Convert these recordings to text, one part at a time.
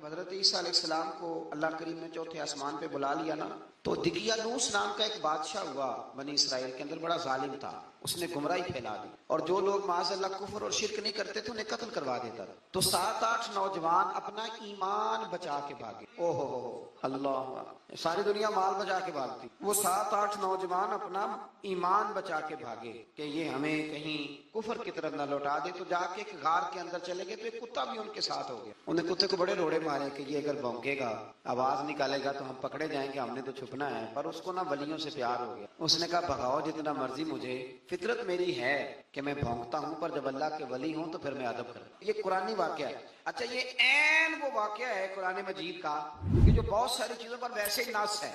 حضرت عیسیٰ علیہ السلام کو اللہ کریم نے چوتھے آسمان پہ بلا لیا نا، تو دقیانوس نام کا ایک بادشاہ ہوا بنی اسرائیل کے اندر، بڑا ظالم تھا، اس نے گمراہی پھیلا دی، اور جو لوگ معاذ اللہ کفر اور شرک نہیں کرتے تھے انہیں قتل کروا دیتا تھا۔ تو 7-8 نوجوان اپنا ایمان بچا کے بھاگے۔ او ہو اللہ، ساری دنیا مال بچا کے بھاگتی، وہ 7-8 نوجوان اپنا ایمان بچا کے بھاگے کہ یہ ہمیں کہیں کفر کی طرف نہ لوٹا دے۔ تو جا کے ایک غار کے اندر چلے گئے، تو ایک کتا بھی ان کے ساتھ ہو گیا۔ انہیں کتے کو بڑے روڑے مارے کہ یہ اگر بھونکے گا، آواز نکالے گا تو ہم پکڑے جائیں گے، ہم نے تو چھپنا ہے۔ پر اس کو نا ولیوں سے پیار ہو گیا، اس نے کہا بھگاؤ جتنا مرضی مجھے، فطرت میری ہے کہ میں بھونکتا ہوں، پر جب اللہ کے ولی ہوں تو پھر میں ادب کروں۔ یہ قرآنی واقعہ ہے۔ اچھا، یہ عین وہ واقعہ ہے قرآن مجید کا کہ جو بہت ساری چیزوں پر ویسے ہی نص ہے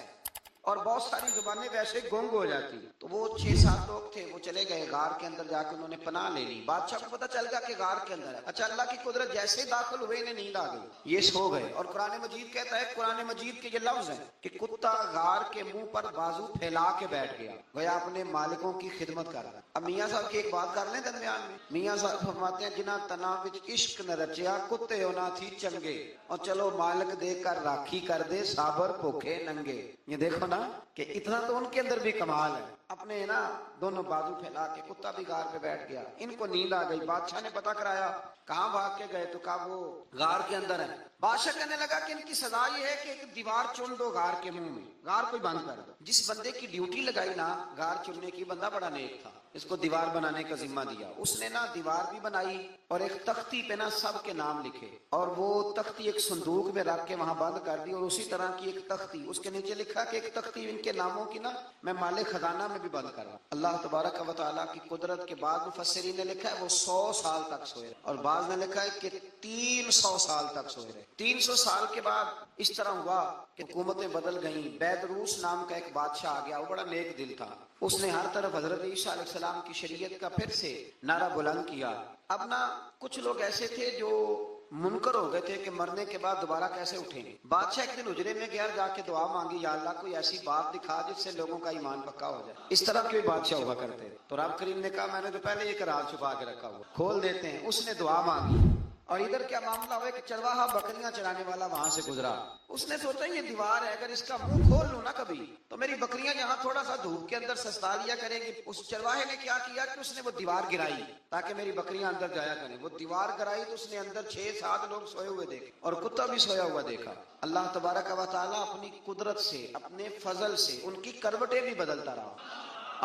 اور بہت ساری زبانیں ویسے ہی گنگ ہو جاتی۔ تو وہ 6-7 لوگ تھے، وہ چلے گئے غار کے اندر، جا کے انہوں نے پناہ لے لی۔ بادشاہ کو پتا چل گیا کہ غار کے اندر ہے۔ اچھا، اللہ کی قدرت جیسے داخل ہوئے انہیں نیند آ گئی، یہ سو گئے۔ اور قرآن مجید کہتا ہے، قرآن مجید کے یہ لفظ ہیں کہ کتا غار کے منہ پر بازو پھیلا کے بیٹھ گیا، گویا اپنے مالکوں کی خدمت کر رہا ہے۔ اب میاں صاحب کی ایک بات کر لیں درمیان میں، میاں صاحب فرماتے ہیں جنہ تنا وچ عشق نہ رچیا، کتے ہونا تھی چنگے، اور چلو مالک دے کر راکھی کر دے، صابر بھوکے ننگے۔ یہ دیکھو نا کہ اتنا تو ان کے اندر بھی کمال ہے، اپنے نا دونوں بازو پھیلا کے، کتا بھی غار پہ بیٹھ گیا۔ ان کو نیند آ گئی، بادشاہ نے پتا کرایا کہاں بھاگ کے گئے، تو کہا وہ غار کے اندر ہے۔ بادشاہ کہنے لگا کہ ان کی سزا یہ ہے کہ ایک دیوار چن دو غار کے منہ میں، غار کو بند کر دو۔ جس بندے کی ڈیوٹی لگائی نا غار چننے کی، بندہ بڑا نیک تھا، اس کو دیوار بنانے کا ذمہ دیا، اس نے نا دیوار بھی بنائی اور ایک تختی پہ نا سب کے نام لکھے، اور وہ تختی ایک صندوق میں رکھ کے وہاں بند کر دی، اور اسی طرح کی ایک تختی اس کے نیچے لکھا کہ ایک تختی ان کے ناموں کی نا میں مال خزانہ میں بھی بند کر رہا ہوں۔ اللہ تبارک و تعالیٰ کی قدرت کے بعد مفسرین نے لکھا ہے وہ 100 سال تک سوئے رہے، اور بعض نے لکھا ہے کہ 300 سال تک سوئے رہے۔ 300 سال کے بعد اس طرح ہوا کہ حکومتیں بدل گئیں۔ بیدروس نام کا ایک بادشاہ آ گیا، وہ بڑا نیک دل تھا، اس نے ہر طرف حضرت عیسیٰ علیہ السلام کی شریعت کا پھر سے نعرہ بلند کیا۔ اب نا کچھ لوگ ایسے تھے جو منکر ہو گئے تھے کہ مرنے کے بعد دوبارہ کیسے اٹھیں گے۔ بادشاہ ایک دن حجرے میں گیا، جا کے دعا مانگی، یا اللہ کوئی ایسی بات دکھا جس سے لوگوں کا ایمان پکا ہو جائے۔ اس طرح کے بادشاہ ہوا کرتے، تو رب کریم نے کہا میں نے تو پہلے ایک راز چھپا کے رکھا ہوا، کھول دیتے ہیں۔ اس نے دعا مانگی، اور ادھر کیا معاملہ ہوا کہ چرواہا بکریاں چرانے والا وہاں سے گزرا، اس نے سوچا یہ دیوار ہے، اگر اس کا منہ کھول لوں نا کبھی تو میری بکریاں یہاں تھوڑا سا دھوپ کے اندر سستا لیا کریں گی۔ اس چرواہے نے کیا کیا کہ اس نے وہ دیوار گرائی تاکہ میری بکریاں اندر جایا کریں۔ وہ دیوار گرائی تو اس نے اندر 6-7 لوگ سوئے ہوئے دیکھے، اور کتا بھی سویا ہوا دیکھا۔ اللہ تبارک و تعالیٰ اپنی قدرت سے، اپنے فضل سے ان کی کروٹیں بھی بدلتا رہا،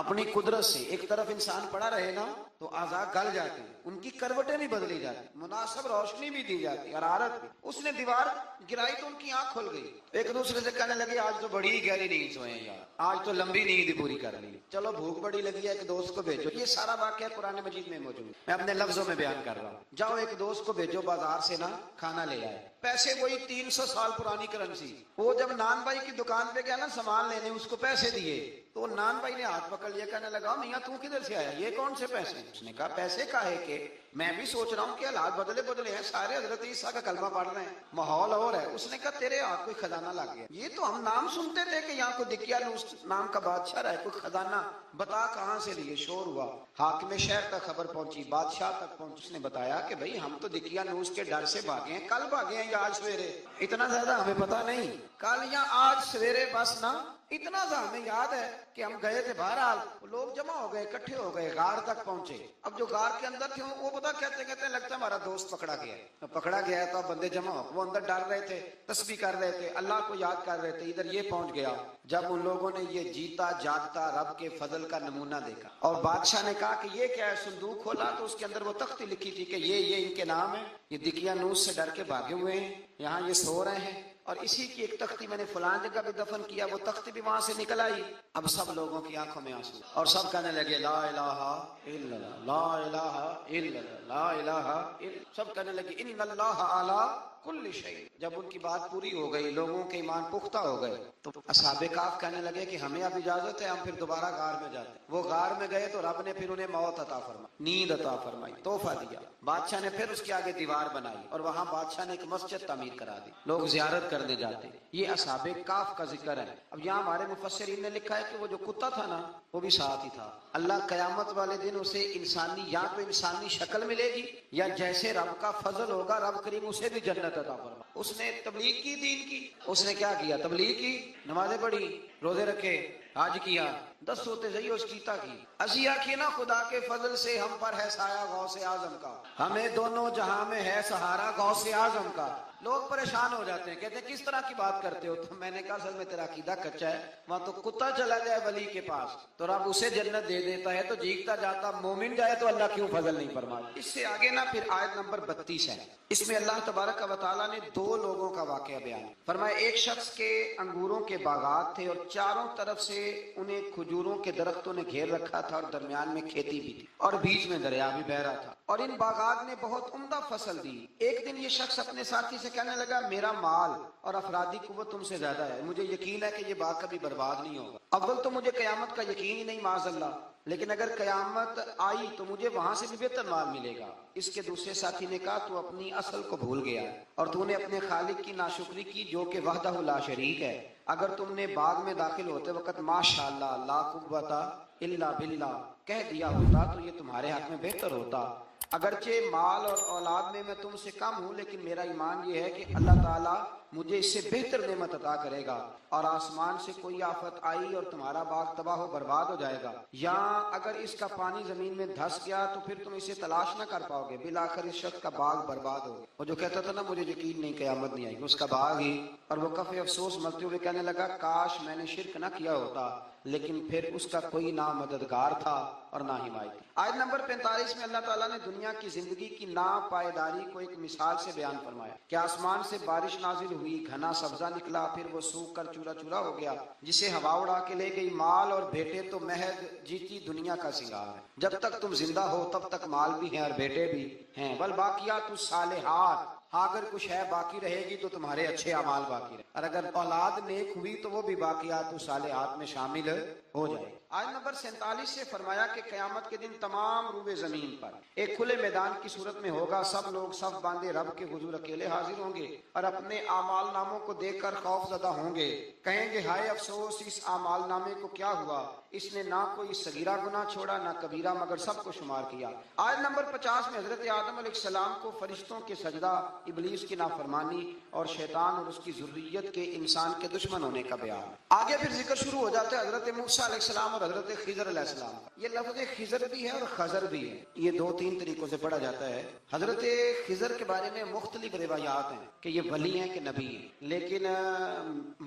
اپنی قدرت سے۔ ایک طرف انسان پڑا رہے نا تو اعضاء گل جاتے ہیں، ان کی کروٹیں بھی بدلی جاتی، مناسب روشنی بھی دی جاتی، حرارت بھی۔ اس نے دیوار گرائی تو ان کی آنکھ کھل گئی، ایک دوسرے سے کہنے لگے آج تو بڑی گہری نیند سوئے ہیں یار، آج تو لمبی نیند پوری کر لی، چلو بھوک بڑی لگی ہے ایک دوست کو بھیجو۔ یہ سارا واقعہ قرآن مجید میں موجود ہے، میں اپنے لفظوں میں بیان کر رہا ہوں۔ جاؤ ایک دوست کو بھیجو بازار سے نا کھانا لے آئے، پیسے وہی 300 سال پرانی کرنسی۔ وہ جب نان بھائی کی دکان پہ گیا نا سامان لینے، اس کو پیسے دیے تو نان بھائی نے ہاتھ پکڑ لیا، کہنے لگا میاں تو کدھر سے آیا، یہ کون سے پیسے؟ اس نے کہا پیسے کاہے کے، میں بھی سوچ رہا ہوں کہ حالات بدلے ہیں، سارے حضرت عیسیٰ کا کلمہ پڑھ رہے ہیں، ماحول اور ہے۔ اس نے کہا تیرے ہاتھ کوئی خزانہ لگ گیا، یہ تو ہم نام سنتے تھے کہ یہاں کوئی دقیانوس نام کا بادشاہ رہا ہے، کوئی خزانہ، بتا کہاں سے لیے؟ شور ہوا، حاکم شہر تک خبر پہنچی، بادشاہ تک پہنچی۔ اس نے بتایا کہ بھائی ہم تو دقیانوس کے ڈر سے بھاگے ہیں، کل بھاگے ہیں یا آج سویرے، اتنا زیادہ ہمیں پتا نہیں، کل یا آج سویرے بس نا اتنا سا ہمیں یاد ہے کہ ہم گئے تھے۔ بہرحال لوگ جمع ہو گئے، اکٹھے ہو گئے، غار تک پہنچے۔ اب جو غار کے اندر تھے وہ پتا کہتے کہتے لگتا ہے ہمارا دوست پکڑا گیا ہے، پکڑا گیا ہے۔ تو اب بندے جمع ہو، وہ اندر ڈر رہے تھے، تسبیح کر رہے تھے، اللہ کو یاد کر رہے تھے۔ ادھر یہ پہنچ گیا جب ان لوگوں نے یہ جیتا جاگتا رب کے فضل کا نمونہ دیکھا، اور بادشاہ نے کہا کہ یہ کیا ہے؟ صندوق کھولا تو اس کے اندر وہ تختی لکھی تھی کہ یہ ان کے نام ہے، یہ دقیانوس سے ڈر کے بھاگے ہوئے ہیں، یہاں یہ سو رہے ہیں، اور اسی کی ایک تختی میں نے فلان جگہ بھی دفن کیا، وہ تختی بھی وہاں سے نکل آئی۔ اب سب لوگوں کی آنکھوں میں آنسو، اور سب کہنے لگے لا الہ الا اللہ، لا الہ الا اللہ، لا الہ الا، سب کہنے لگے ان اللہ اعلی کل شیء۔ جب ان کی بات پوری ہو گئی، لوگوں کے ایمان پختہ ہو گئے، تو اصحاب کہف کہنے لگے کہ ہمیں اب اجازت ہے، ہم پھر دوبارہ غار میں جاتے ہیں۔ وہ غار میں گئے تو رب نے پھر انہیں موت عطا فرمائی، نیند عطا فرمائی، تحفہ دیا۔ بادشاہ نے پھر اس کے آگے دیوار بنائی، اور وہاں بادشاہ نے ایک مسجد تعمیر کرا دی، لوگ زیارت کرنے جاتے۔ یہ اصحاب کہف کا ذکر ہے۔ اب یہاں ہمارے مفسرین نے لکھا ہے کہ وہ جو کتا تھا نا وہ بھی ساتھ ہی تھا۔ اللہ قیامت والے دن اسے انسانی، یا تو انسانی شکل ملے گی، یا جیسے رب کا فضل ہوگا رب کریم اسے بھی جنت ہدایت عطا فرما. اس نے تبلیغ کی دین کی. اس نے کیا کیا؟ تبلیغ کی، نمازیں پڑھی، روزے رکھے، حج کیا، 10 سوتے زئی اس کیتا کی. اسی آخیے نا خدا کے فضل سے ہم پر ہے سایہ غوث اعظم کا، ہمیں دونوں جہاں میں ہے سہارا غوث اعظم کا. لوگ پریشان ہو جاتے ہیں، کہتے ہیں کس طرح کی بات کرتے ہو؟ تو میں نے کہا اصل میں تیرا عقیدہ کچا ہے. وہاں تو کتا چلا جائے ولی کے پاس تو رب اسے جنت دے دیتا ہے، تو جیگتا جاتا مومن جائے تو اللہ کیوں فضل نہیں فرماتا؟ اس سے آگے نا پھر آیت نمبر 32 ہے. اس میں اللہ تبارک و تعالیٰ نے 2 لوگوں کا واقعہ بیان فرمایا. ایک شخص کے انگوروں کے باغات تھے اور چاروں طرف سے انہیں کھجوروں کے درختوں نے گھیر رکھا تھا، اور درمیان میں کھیتی بھی تھی اور بیچ میں دریا بھی بہ رہا تھا، اور ان باغات نے بہت عمدہ فصل دی. ایک دن یہ شخص اپنے ساتھی سے کہنے لگا میرا مال اور افرادی قوت تم سے زیادہ ہے، مجھے یقین ہے کہ یہ باغ کبھی برباد نہیں ہوگا. اول تو مجھے قیامت کا یقین ہی نہیں معاذ اللہ، لیکن اگر قیامت آئی تو مجھے وہاں سے بھی بہتر مال ملے گا. اس کے دوسرے ساتھی نے کہا تو اپنی اصل کو بھول گیا اور تو نے اپنے خالق کی ناشکری کی جو کہ وحدہ لا شریک ہے. اگر تم نے باغ میں داخل ہوتے وقت ماشاءاللہ لا قوت الا باللہ کہہ دیا ہوتا تو یہ تمہارے حق میں بہتر ہوتا. اگرچہ مال اور اولاد میں تم سے کم ہوں، لیکن میرا ایمان یہ ہے کہ اللہ تعالیٰ مجھے اس سے بہتر نعمت عطا کرے گا، اور آسمان سے کوئی آفت آئی اور تمہارا باغ تباہ و برباد ہو جائے گا، یا اگر اس کا پانی زمین میں دھس گیا تو پھر تم اسے تلاش نہ کر پاؤ گے، بالآخر اس شخص کا باغ برباد ہو گیا. وہ جو کہتا تھا نا مجھے یقین نہیں قیامت نہیں آئی، اس کا باغ ہی. اور وہ کفِ افسوس ملتے ہوئے کہنے لگا کاش میں نے شرک نہ کیا ہوتا، لیکن پھر اس کا کوئی نہ مددگار تھا اور نہ حمایت. آیت نمبر 45 میں اللہ تعالیٰ نے دنیا کی زندگی کی ناپائیداری کو ایک مثال سے بیان فرمایا کہ آسمان سے بارش نازل ہوئی، گھنا سبزہ نکلا، پھر وہ سوکھ کر چورا چورا ہو گیا، جسے ہوا اڑا کے لے گئی. مال اور بیٹے تو محض جیتی دنیا کا سنگار ہے. جب تک تم زندہ ہو تب تک مال بھی ہیں اور بیٹے بھی ہیں. والباقیات الصالحات، اگر کچھ ہے باقی رہے گی تو تمہارے اچھے اعمال باقی رہے، اور اگر اولاد نیک ہوئی تو وہ بھی باقیات الصالحات میں شامل ہو جائے. آیت نمبر 47 سے فرمایا کہ قیامت کے دن تمام روئے زمین پر ایک کھلے میدان کی صورت میں ہوگا. سب لوگ صف باندھے رب کے حضور اکیلے حاضر ہوں گے اور اپنے اعمال ناموں کو دیکھ کر خوف زدہ ہوں گے. کہیں گے ہائے افسوس اس اعمال نامے کو کیا ہوا، اس نے نہ کوئی صغیرہ گناہ چھوڑا نہ کبیرہ، مگر سب کو شمار کیا. آیت نمبر 50 میں حضرت آدم علیہ السلام کو فرشتوں کے سجدہ، ابلیس کی نافرمانی اور شیطان اور اس کی ذریت کے انسان کے دشمن ہونے کا بیان. آگے پھر ذکر شروع ہو جاتا ہے حضرت موسیٰ علیہ السلام اور حضرت خضر علیہ السلام کا. یہ لفظ خضر بھی ہے اور خضر بھی ہے، یہ 2-3 طریقوں سے پڑھا جاتا ہے. حضرت خضر کے بارے میں مختلف روایات ہیں کہ یہ ولی ہیں کہ نبی ہیں، لیکن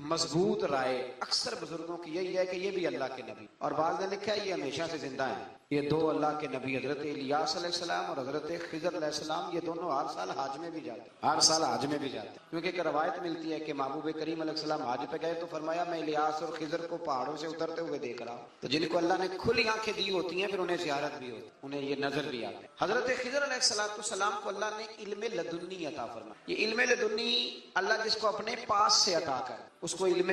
مضبوط رائے اکثر بزرگوں کی یہی ہے کہ یہ بھی اللہ کے نبی، اور بعض نے لکھا ہے یہ ہمیشہ سے زندہ ہیں. یہ 2 اللہ کے نبی حضرت الیاس علیہ السلام اور حضرت خضر علیہ السلام، یہ دونوں ہر سال حج میں بھی جاتے ہیں، ہر سال حج میں بھی جاتے ہیں. کیونکہ ایک روایت ملتی ہے کہ محبوب کریم علیہ السلام حج پہ گئے تو فرمایا میں الیاس اور خضر کو پہاڑوں سے اترتے ہوئے دیکھ رہا ہوں. تو جن کو اللہ نے کھلی آنکھیں دی ہوتی ہیں پھر انہیں زیارت بھی ہوتی ہے، انہیں یہ نظر بھی آتا ہے. حضرت خضر علیہ السلام کو اللہ نے علم لدنی عطا فرمایا. یہ علم لدنی اللہ جس کو اپنے پاس سے عطا کر اس کو علم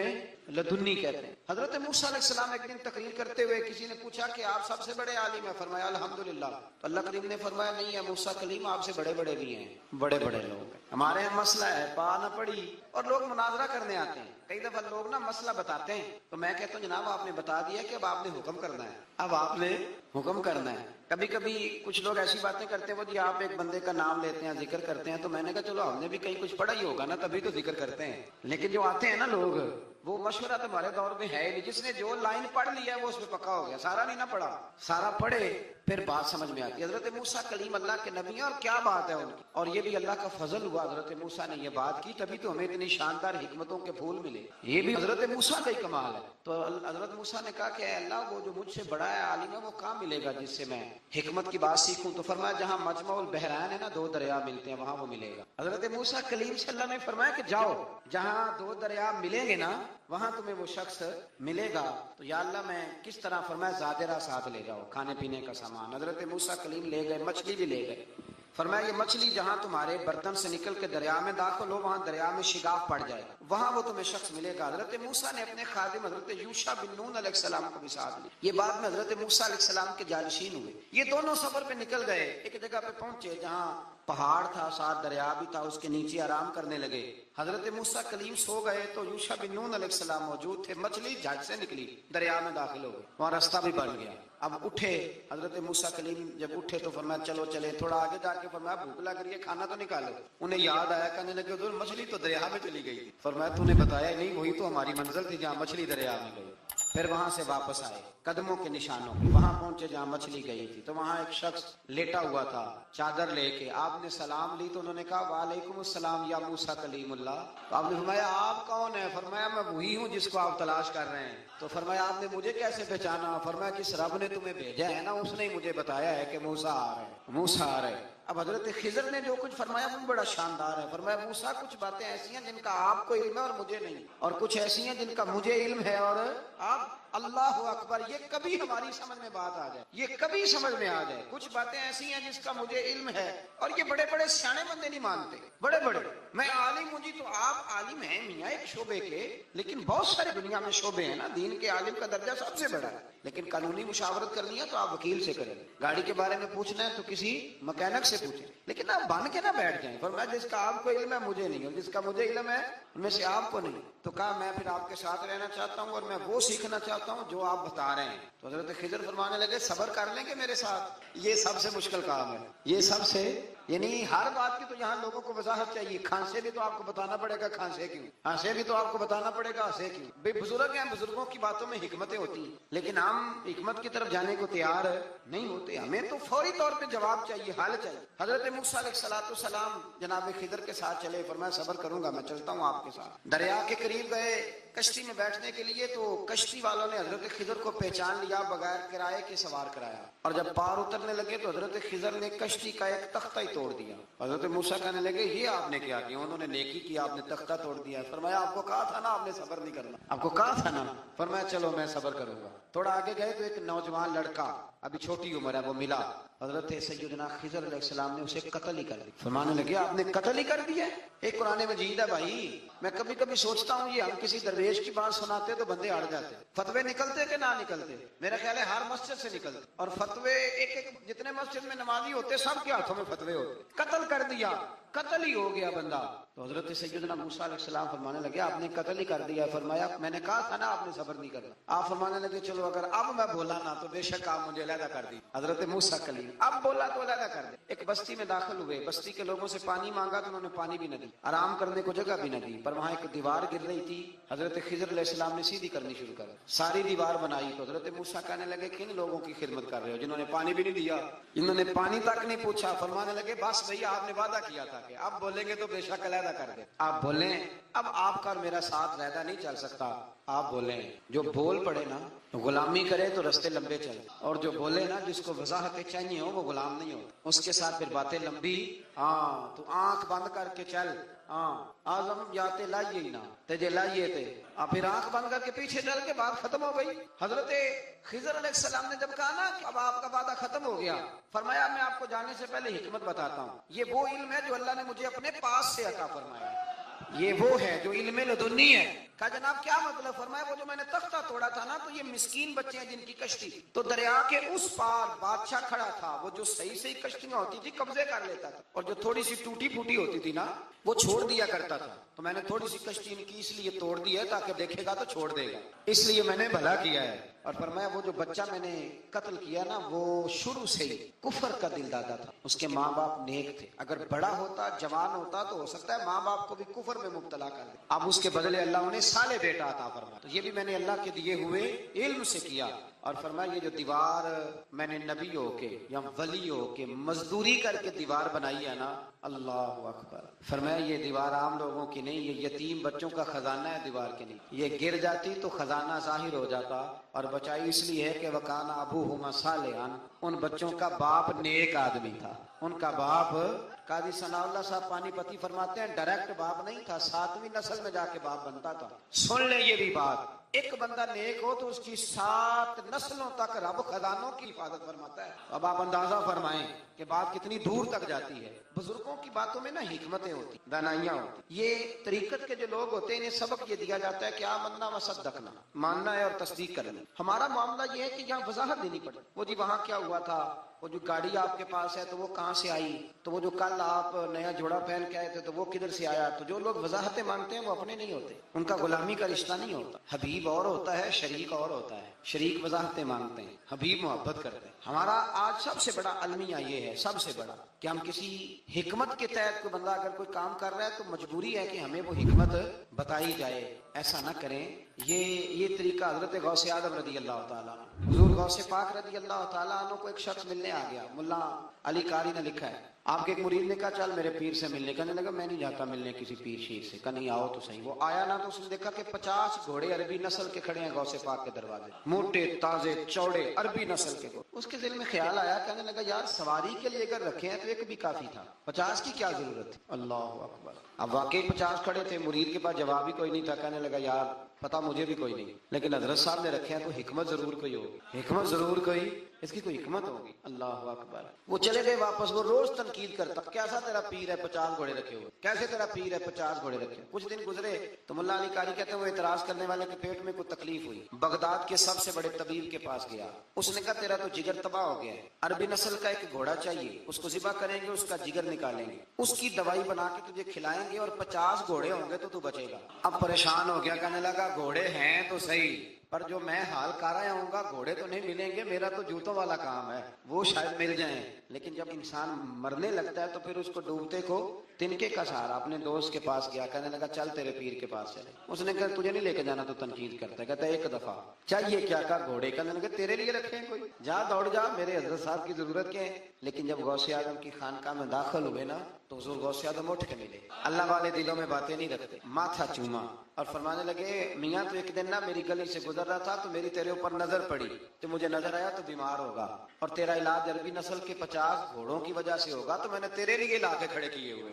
لدنی کہتے ہیں. حضرت موسیٰ علیہ السلام ایک دن تقریر کرتے ہوئے کسی نے پوچھا کہ آپ سب سے بڑے عالم ہیں، فرمایا الحمدللہ. تو اللہ کریم نے فرمایا نہیں ہے موسیٰ کلیم آپ سے بڑے بڑے بھی ہیں، بڑے بڑے لوگ ہیں. ہمارے یہاں مسئلہ ہے پا نہ پڑی اور لوگ مناظرہ کرنے آتے ہیں. کئی دفعہ لوگ نا مسئلہ بتاتے ہیں تو میں کہتا ہوں جناب آپ نے بتا دیا کہ اب آپ نے حکم کرنا ہے، اب آپ نے حکم کرنا ہے. کبھی کبھی کچھ لوگ ایسی باتیں کرتے ہیں وہ جی آپ ایک بندے کا نام لیتے ہیں ذکر کرتے ہیں، تو میں نے کہا چلو ہم نے بھی کہیں کچھ پڑھا ہی ہوگا نا تبھی تو ذکر کرتے ہیں. لیکن جو آتے ہیں نا لوگ وہ مشورہ تو ہمارے دور میں ہے ہی نہیں. جس نے جو لائن پڑھ لی ہے وہ اس پہ پکا ہو گیا، سارا نہیں نہ پڑھا، سارا پڑھے پھر بات سمجھ میں آتی ہے. حضرت موسیٰ کلیم اللہ کے نبی ہیں اور کیا بات ہے ان کی، اور یہ بھی اللہ کا فضل ہوا حضرت موسیٰ نے یہ بات کی تبھی تو ہمیں اتنی شاندار حکمتوں کے پھول ملے. یہ بھی حضرت موسیٰ کا ہی کمال ہے. تو حضرت موسیٰ نے کہا کہ اے اللہ وہ جو مجھ سے بڑا ہے عالم ہے وہ کہاں ملے گا جس سے میں حکمت کی بات سیکھوں. تو فرمایا جہاں مجمع البحرین ہے نا 2 دریا ملتے ہیں وہاں وہ ملے گا. حضرت موسیٰ کلیم سے اللہ نے فرمایا کہ جاؤ جہاں 2 دریا ملیں گے نا وہاں تمہیں وہ شخص ملے گا. تو یا اللہ میں کس طرح؟ فرمایا زادرہ ساتھ لے جاؤ، کھانے پینے کا سامان. حضرت موسیٰ کلیم لے گئے، مچھلی بھی لے گئے. فرمایا یہ مچھلی جہاں تمہارے برتن سے نکل کے دریا میں داخل ہو وہاں دریا میں شگاف پڑ جائے گا، وہاں وہ تمہیں شخص ملے گا. حضرت موسیٰ نے اپنے خادم حضرت یوشع بن نون علیہ السلام کو بھی ساتھ لی. یہ بعد میں حضرت موسیٰ علیہ السلام کے جانشین ہوئے. یہ دونوں سفر پہ نکل گئے، ایک جگہ پہ پہنچے جہاں پہاڑ تھا، ساتھ دریا بھی تھا، اس کے نیچے آرام کرنے لگے. حضرت موسیٰ کلیم سو گئے تو یوشع بن نون علیہ السلام موجود تھے. مچھلی جھٹ سے نکلی, دریا میں داخل ہو گئی, وہاں راستہ بھی بن گیا. اب اٹھے حضرت موسیٰ کلیم, جب اٹھے تو فرمایا چلو چلے. تھوڑا آگے جا کے فرمایا بھوک لگ رہی ہے, کھانا تو نکالو. انہیں یاد آیا, کہنے لگے حضور مچھلی تو دریا میں چلی گئی. فرمایا تو نے بتایا نہیں, وہی تو ہماری منزل تھی جہاں مچھلی دریا میں گئی. پھر وہاں سے واپس آئے قدموں کے نشانوں پہ, وہاں پہنچے جہاں مچھلی گئی تھی. تو وہاں ایک شخص لیٹا ہوا تھا چادر لے کے. آپ نے سلام لی تو انہوں نے کہا وعلیکم السلام یا موسیٰ کلیم اللہ. تو آپ نے فرمایا آپ کون ہیں؟ فرمایا میں وہی ہوں جس کو آپ تلاش کر رہے ہیں. تو فرمایا آپ نے مجھے کیسے پہچانا؟ فرمایا جس رب نے تمہیں بھیجا ہے نا, اس نے مجھے بتایا ہے کہ موسیٰ آ رہے ہیں, موسیٰ آ رہے ہیں. اب حضرت خضر نے جو کچھ فرمایا وہ بڑا شاندار ہے. فرمایا موسیٰ کچھ باتیں ایسی ہیں جن کا آپ کو علم ہے اور مجھے نہیں, اور کچھ ایسی ہیں جن کا مجھے علم ہے اور آپ. اللہ اکبر, یہ کبھی ہماری سمجھ میں بات آ جائے, یہ کبھی سمجھ میں آ جائے. کچھ باتیں ایسی ہیں جس کا مجھے علم ہے, اور یہ بڑے بڑے سیانے بندے نہیں مانتے. بڑے بڑے میں عالم ہوں جی, تو آپ عالم ہیں میاں ایک شعبے کے, لیکن بہت سارے دنیا میں شعبے ہیں نا. دین کے عالم کا درجہ سب سے بڑا ہے, لیکن قانونی مشاورت کرنی ہے تو آپ وکیل سے کریں. گاڑی کے بارے میں پوچھنا ہے تو کسی مکینک سے پوچھیں, لیکن آپ بن کے نہ بیٹھ جائیں. فرمایا جس کا آپ کو علم ہے مجھے نہیں, اور جس کا مجھے علم ہے ان میں سے آپ کو نہیں. تو کہا میں پھر آپ کے ساتھ رہنا چاہتا ہوں اور میں وہ سیکھنا چاہتا ہوں جو آپ بتا رہے ہیں. تو حضرت خضر فرمانے لگے صبر کر لیں گے میرے ساتھ, یہ سب سے مشکل کام ہے. یہ سب سے, یعنی ہر بات کی تو یہاں لوگوں کو وضاحت چاہیے. کھانسے بھی تو آپ کو بتانا پڑے گا کھانسے کیوں, ہنسے بھی تو آپ کو بتانا پڑے گا ہنسے کیوں. بے بزرگ ہیں, بزرگوں کی باتوں میں حکمتیں ہوتی ہیں, لیکن ہم حکمت کی طرف جانے کو تیار نہیں ہوتے. ہمیں تو فوری طور پہ جواب چاہیے, حل چاہیے. حضرت موسیٰ علیہ السلام جناب خضر کے ساتھ چلے. فرمایا صبر کروں گا, میں چلتا ہوں آپ کے ساتھ. دریا کے قریب گئے کشتی میں بیٹھنے کے لیے, تو کشتی والوں نے حضرت خضر کو پہچان لیا, بغیر کرائے کے سوار کرایا. اور جب پار اترنے لگے تو حضرت خضر نے کشتی کا ایک تختہ ہی توڑ دیا. حضرت موسیٰ کہنے لگے یہ آپ نے کیا کیا؟ انہوں نے نیکی کی, آپ نے تختہ توڑ دیا. فرمایا آپ کو کہا تھا نا آپ نے صبر نہیں کرنا, آپ کو کہا تھا نا. فرمایا چلو میں صبر کروں گا. تھوڑا آگے گئے تو ایک نوجوان لڑکا, ابھی چھوٹی عمر ہے, وہ ملا. حضرت سیدنا خضر علیہ السلام نے اسے قتل ہی کر دیا. فرمانے لگے آپ نے قتل ہی کر دیا؟ ایک قرآن مجید ہے بھائی. میں کبھی کبھی سوچتا ہوں یہ ہم کسی درویش کی بات سناتے تو بندے اڑ جاتے. فتوے نکلتے کہ نہ نکلتے؟ میرا خیال ہے ہر مسجد سے نکلتے, اور فتوے ایک ایک جتنے مسجد میں نمازی ہوتے سب کے ہاتھوں میں فتوے ہوتے. قتل کر دیا, قتل ہی ہو گیا بندہ. تو حضرت سیدنا موسیٰ علیہ السلام فرمانے لگے آپ نے قتل ہی کر دیا. فرمایا میں نے کہا تھا نا آپ نے صبر نہیں کرنا. آپ فرمانے لگے چلو اگر اب میں بولا نا تو بے شک آپ مجھے علیحدہ کر دی. حضرت موسیٰ کلیم اب بولا تو علیحدہ کر دے. ایک بستی میں داخل ہوئے, بستی کے لوگوں سے پانی مانگا تو انہوں نے پانی بھی نہ دی, آرام کرنے کو جگہ بھی نہ دی. پر وہاں ایک دیوار گر رہی تھی, حضرت خضر علیہ السلام نے سیدھی کرنی شروع کر ساری دیوار بنائی. تو حضرت موسیٰ کہنے لگے کن لوگوں کی خدمت کر رہے ہو جنہوں نے پانی بھی نہیں دیا؟ انہوں نے پانی تک نہیں پوچھا. فرمانے لگے بس بھیا آپ نے وعدہ کیا تھا کہ اب بولیں گے تو بے شک علیحدہ کر دے. آپ بولیں اب آپ کا اور میرا ساتھ رہتا نہیں چل سکتا. آپ بولیں, جو بول پڑے نا غلامی کرے تو رستے لمبے چلے, اور جو بولے نا جس کو وضاحتیں چاہیے ہو وہ غلام نہیں ہو. اس کے ساتھ پھر باتیں لمبی. ہاں تو آنکھ بند کر کے چل, ہاں آزم جاتے لائیے ہی نہ تجھے لائیے تھے. پھر آنکھ بند کر کے پیچھے چل کے بات ختم ہو گئی. حضرت خضر علیہ السلام نے جب کہا نا کہ اب آپ کا وعدہ ختم ہو گیا, فرمایا میں آپ کو جانے سے پہلے حکمت بتاتا ہوں. یہ وہ علم ہے جو اللہ نے مجھے اپنے پاس سے عطا فرمایا, یہ وہ ہے جو علم لدنی ہے. کہا جناب کیا مطلب؟ فرمایا وہ جو میں نے تختہ توڑا تھا نا, تو یہ مسکین بچے ہیں جن کی کشتی, تو دریا کے اس پار بادشاہ کھڑا تھا, وہ جو صحیح صحیح کشتیاں ہوتی تھی قبضے کر لیتا تھا, اور جو تھوڑی سی ٹوٹی پھوٹی ہوتی تھی نا وہ چھوڑ دیا کرتا تھا. تو میں نے تھوڑی سی کشتی ان کی اس لیے توڑ دی ہے تاکہ دیکھے گا تو چھوڑ دے گا, اس لیے میں نے بھلا کیا ہے. اور فرمایا وہ جو بچہ میں نے قتل کیا نا وہ شروع سے ہی کفر کا دل دادا تھا, اس کے ماں باپ نیک تھے. اگر بڑا ہوتا جوان ہوتا تو ہو سکتا ہے ماں باپ کو بھی کفر میں مبتلا کر دے. اب اس کے بدلے اللہ انہیں صالح بیٹا عطا فرمایا. تو یہ بھی میں نے اللہ کے دیے ہوئے علم سے کیا. اور فرمایا یہ جو دیوار میں نے نبیوں کے یا ولیوں کے مزدوری کر کے دیوار بنائی ہے نا, اللہ اکبر. فرمایا یہ دیوار عام لوگوں کی نہیں, یہ یتیم بچوں کا خزانہ ہے دیوار کے نہیں. یہ گر جاتی تو خزانہ ظاہر ہو جاتا, اور بچائی اس لیے ہے کہ وکان ابوہما صالحا, ان بچوں کا باپ نیک آدمی تھا. ان کا باپ قاضی ثناء اللہ صاحب پانی پتی فرماتے ہیں ڈائریکٹ باپ نہیں تھا, 7ویں نسل میں جا کے باپ بنتا تھا. سن لیں یہ بھی بات, ایک بندہ نیک ہو تو اس کی 7 نسلوں تک رب خزانوں کی حفاظت فرماتا ہے. اب آپ اندازہ فرمائیں کہ بات کتنی دور تک جاتی ہے. بزرگوں کی باتوں میں نا حکمتیں ہوتی, دانائیاں ہوتی. یہ طریقت کے جو لوگ ہوتے ہیں انہیں سبق یہ دیا جاتا ہے کہ آمنا و صدقنا, ماننا ہے اور تصدیق کرنا. ہمارا معاملہ یہ ہے کہ یہاں وضاحت دینی پڑے. وہ جی وہاں کیا ہوا تھا, وہ جو گاڑی آپ کے پاس ہے تو وہ کہاں سے آئی, تو وہ جو کل آپ نیا جوڑا پہن کے آئے تھے تو وہ کدھر سے آیا. تو جو لوگ وضاحتیں مانگتے ہیں وہ اپنے نہیں ہوتے, ان کا غلامی کا رشتہ نہیں ہوتا. حبیب اور ہوتا ہے, شریک اور ہوتا ہے. شریک وضاحتیں مانگتے ہیں, حبیب محبت کرتے ہیں. ہمارا آج سب سے بڑا المیہ یہ ہے, سب سے بڑا, کہ ہم کسی حکمت کے تحت کوئی بندہ اگر کوئی کام کر رہا ہے تو مجبوری ہے کہ ہمیں وہ حکمت بتائی جائے. ایسا نہ کریں. یہ طریقہ حضرت غوث اعظم رضی اللہ تعالیٰ, حضور غوث پاک رضی اللہ تعالیٰ عنہ کو ایک شخص ملنے آ گیا. ملا علی قاری نے لکھا ہے, آپ کے ایک مرید نے کہا چل میرے پیر سے ملنے. کہنے لگا میں نہیں جاتا ملنے کسی پیر شیر سے. کہا نہیں آؤ تو صحیح. وہ آیا نا تو اس نے دیکھا کہ 50 گھوڑے عربی نسل کے کھڑے ہیں غوث پاک کے دروازے, موٹے تازے چوڑے عربی نسل کے. اس کے دل میں خیال آیا, کہنے لگا یار سواری کے لیے اگر رکھے ہیں تو ایک بھی کافی تھا, 50 کی کیا ضرورت ہے. اللہ اکبر. اب واقعی 50 کھڑے تھے, مرید کے پاس جواب ہی کوئی نہیں تھا. کہنے لگا یار پتا مجھے بھی کوئی نہیں, لیکن حضرت صاحب نے رکھے ہیں تو حکمت ضرور کوئی ہوگی, حکمت ضرور کوئی, اس کی کوئی حکمت ہوگی. اللہ اکبر. وہ چلے گئے واپس. وہ روز تنقید کرتا, کیسا تیرا پیر ہے 50 گھوڑے رکھے ہوئے, کیسے تیرا پیر ہے 50 گھوڑے رکھے. کچھ دن گزرے تو ملا علی قاری کہتے ہیں وہ اعتراض کرنے والے کے پیٹ میں کوئی تکلیف ہوئی, بغداد کے سب سے بڑے طبیب کے پاس گیا. اس نے کہا تیرا تو جگر تباہ ہو گیا ہے, عربی نسل کا ایک گھوڑا چاہیے, اس کو ذبح کریں گے, اس کا جگر نکالیں گے, اس کی دوائی بنا کے تجھے کھلائیں گے, اور 50 گھوڑے ہوں گے تو بچے گا. اب پریشان ہو گیا, کہنے لگا گھوڑے ہیں تو صحیح, پر جو میں حال کر رہا ہوں گا گھوڑے تو نہیں ملیں گے, میرا تو جوتوں والا کام ہے, وہ شاید مل جائیں. لیکن جب انسان مرنے لگتا ہے تو پھر اس کو ڈوبتے کو تنکے کا سہارا. اپنے دوست کے پاس گیا, کہنے لگا چل تیرے پیر کے پاس چلے. اس نے کہا تجھے نہیں لے کے جانا, تو تنقید کرتا ہے. کہتا ہے ایک دفعہ چاہیے کیا کا گھوڑے. کہنے لگا تیرے لیے رکھے ہیں کوئی, جا دوڑ جا, میرے حضرت صاحب کی ضرورت کیا ہے. لیکن جب غوث اعظم کی خانقاہ میں داخل ہوئے نا تو حضور غوث اعظم اٹھ کے ملے. اللہ والے دلوں میں باتیں نہیں رکھتے. ماتھا چوما اور فرمانے لگے میاں تو ایک دن نا میری گلی سے گزر رہا تھا تو میری تیرے اوپر نظر پڑی, تو مجھے نظر آیا تو بیمار ہوگا, اور تیرا علاج عربی نسل کے 50 گھوڑوں کی وجہ سے ہوگا, تو میں نے تیرے لیے لا کے کھڑے کیے ہوئے,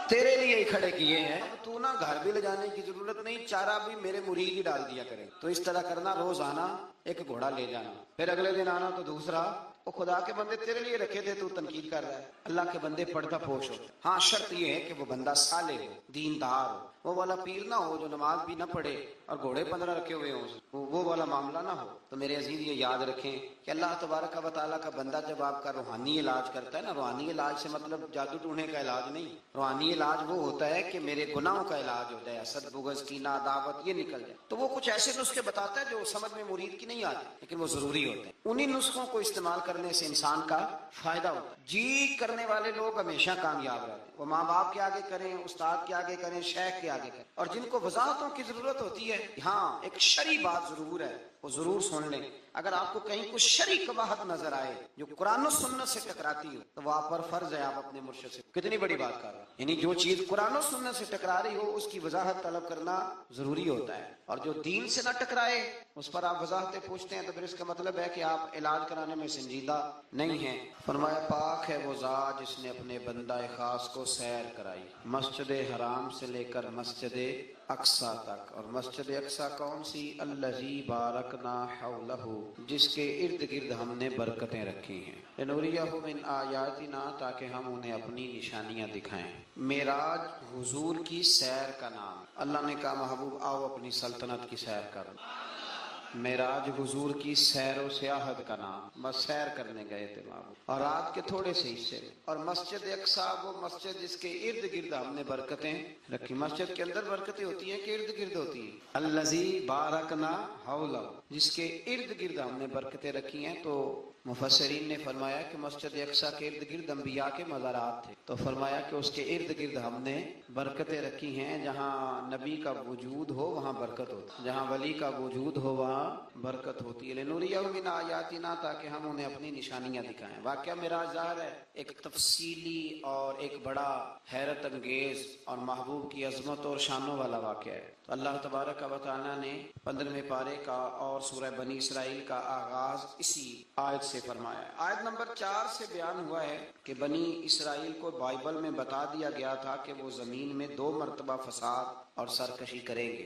تیرے لیے ہی کھڑے کیے ہیں. تو نا گھر بھی لے جانے کی ضرورت نہیں, چارہ بھی میرے مرید ہی ڈال دیا کریں. تو اس طرح کرنا, روز آنا ایک گھوڑا لے جانا, پھر اگلے دن آنا تو دوسرا. وہ خدا کے بندے تیرے لیے رکھے تھے, تو تنقید کر رہا ہے. اللہ کے بندے پردہ پوش ہو. ہاں شرط یہ ہے کہ وہ بندہ صالح ہو, دیندار ہو, وہ والا پیر نہ ہو جو نماز بھی نہ پڑھے اور گھوڑے 15 رکھے ہوئے ہوں, وہ والا معاملہ نہ ہو. تو میرے عزیز یہ یاد رکھیں کہ اللہ تبارک و تعالیٰ کا بندہ جب آپ کا روحانی علاج کرتا ہے نا, روحانی علاج سے مطلب جادو ٹونے کا علاج نہیں. روحانی علاج وہ ہوتا ہے کہ میرے گناہوں کا علاج ہو جائے, حسد بغض کینہ عداوت یہ نکل جائے. تو وہ کچھ ایسے نسخے بتاتا ہے جو سمجھ میں مرید کی نہیں آتے, لیکن وہ ضروری ہوتے ہیں. انہی نسخوں کو استعمال کرنے سے انسان کا فائدہ ہوتا ہے. جی کرنے والے لوگ ہمیشہ کامیاب رہتے ہیں. وہ ماں باپ کے آگے کریں, استاد کے آگے کریں, شیخ کے آگے کریں. اور جن کو وضاحتوں کی ضرورت ہوتی ہے, ہاں ایک شرعی بات ضرور ہے, وہ ضرور سن لیں. اگر آپ کو کہیں کچھ شرعی قباحت نظر آئے جو قرآن و سنت سے ٹکراتی ہو, تو وہ آپ پر فرض ہے آپ اپنے مرشد سے. کتنی بڑی بات کر رہا ہوں, یعنی جو چیز قرآن و سنت سے ٹکرا رہی ہو اس کی وضاحت طلب کرنا ضروری ہوتا ہے. اور جو دین سے نہ ٹکرائے اس پر آپ وضاحتیں پوچھتے ہیں, تو پھر اس کا مطلب ہے کہ آپ علاج کرانے میں سنجیدہ نہیں ہیں. فرمایا پاک ہے وہ ذات جس نے اپنے بندہ خاص کو سیر کرائی, مسجد حرام سے لے کر مسجد اقصی تک. اور مسجد اقصی کون سی؟ الذی بارکنا حولہ, جس کے ارد گرد ہم نے برکتیں رکھی ہیں. لنریہ من آیاتنا, تاکہ ہم انہیں اپنی نشانیاں دکھائیں. معراج حضور کی سیر کا نام. اللہ نے کہا محبوب آؤ اپنی سلطنت کی سیر کرو. معراج حضور کی سیر و سیاحت کا نام, بس سیر کرنے گئے تھے محبوب, اور رات کے تھوڑے سے حصے. اور مسجد اقصی وہ مسجد جس کے ارد گرد ہم نے برکتیں رکھی. مسجد کے اندر برکتیں ہوتی ہیں کہ ارد گرد ہوتی ہیں؟ الذی بارکنا حولہ, جس کے ارد گرد ہم نے برکتیں رکھی ہیں. تو مفسرین نے فرمایا کہ مسجد اقصی کے ارد گرد انبیاء کے مزارات تھے, تو فرمایا کہ اس کے ارد گرد ہم نے برکتیں رکھی ہیں. جہاں نبی کا وجود ہو وہاں برکت ہوتی, جہاں ولی کا وجود ہو وہاں برکت ہوتی ہے. لنریہ من آیاتنا, تاکہ ہم انہیں اپنی نشانیاں دکھائیں. واقعہ معراج ظاہر ہے ایک تفصیلی اور ایک بڑا حیرت انگیز اور محبوب کی عظمت اور شانوں والا واقعہ ہے. تو اللہ تبارک و تعالیٰ نے 15ویں پارے کا اور سورہ بنی اسرائیل کا آغاز اسی آیت سے فرمایا ہے. آیت نمبر 4 سے بیان ہوا ہے کہ بنی اسرائیل کو بائبل میں بتا دیا گیا تھا کہ وہ زمین میں 2 مرتبہ فساد اور سرکشی کریں گے.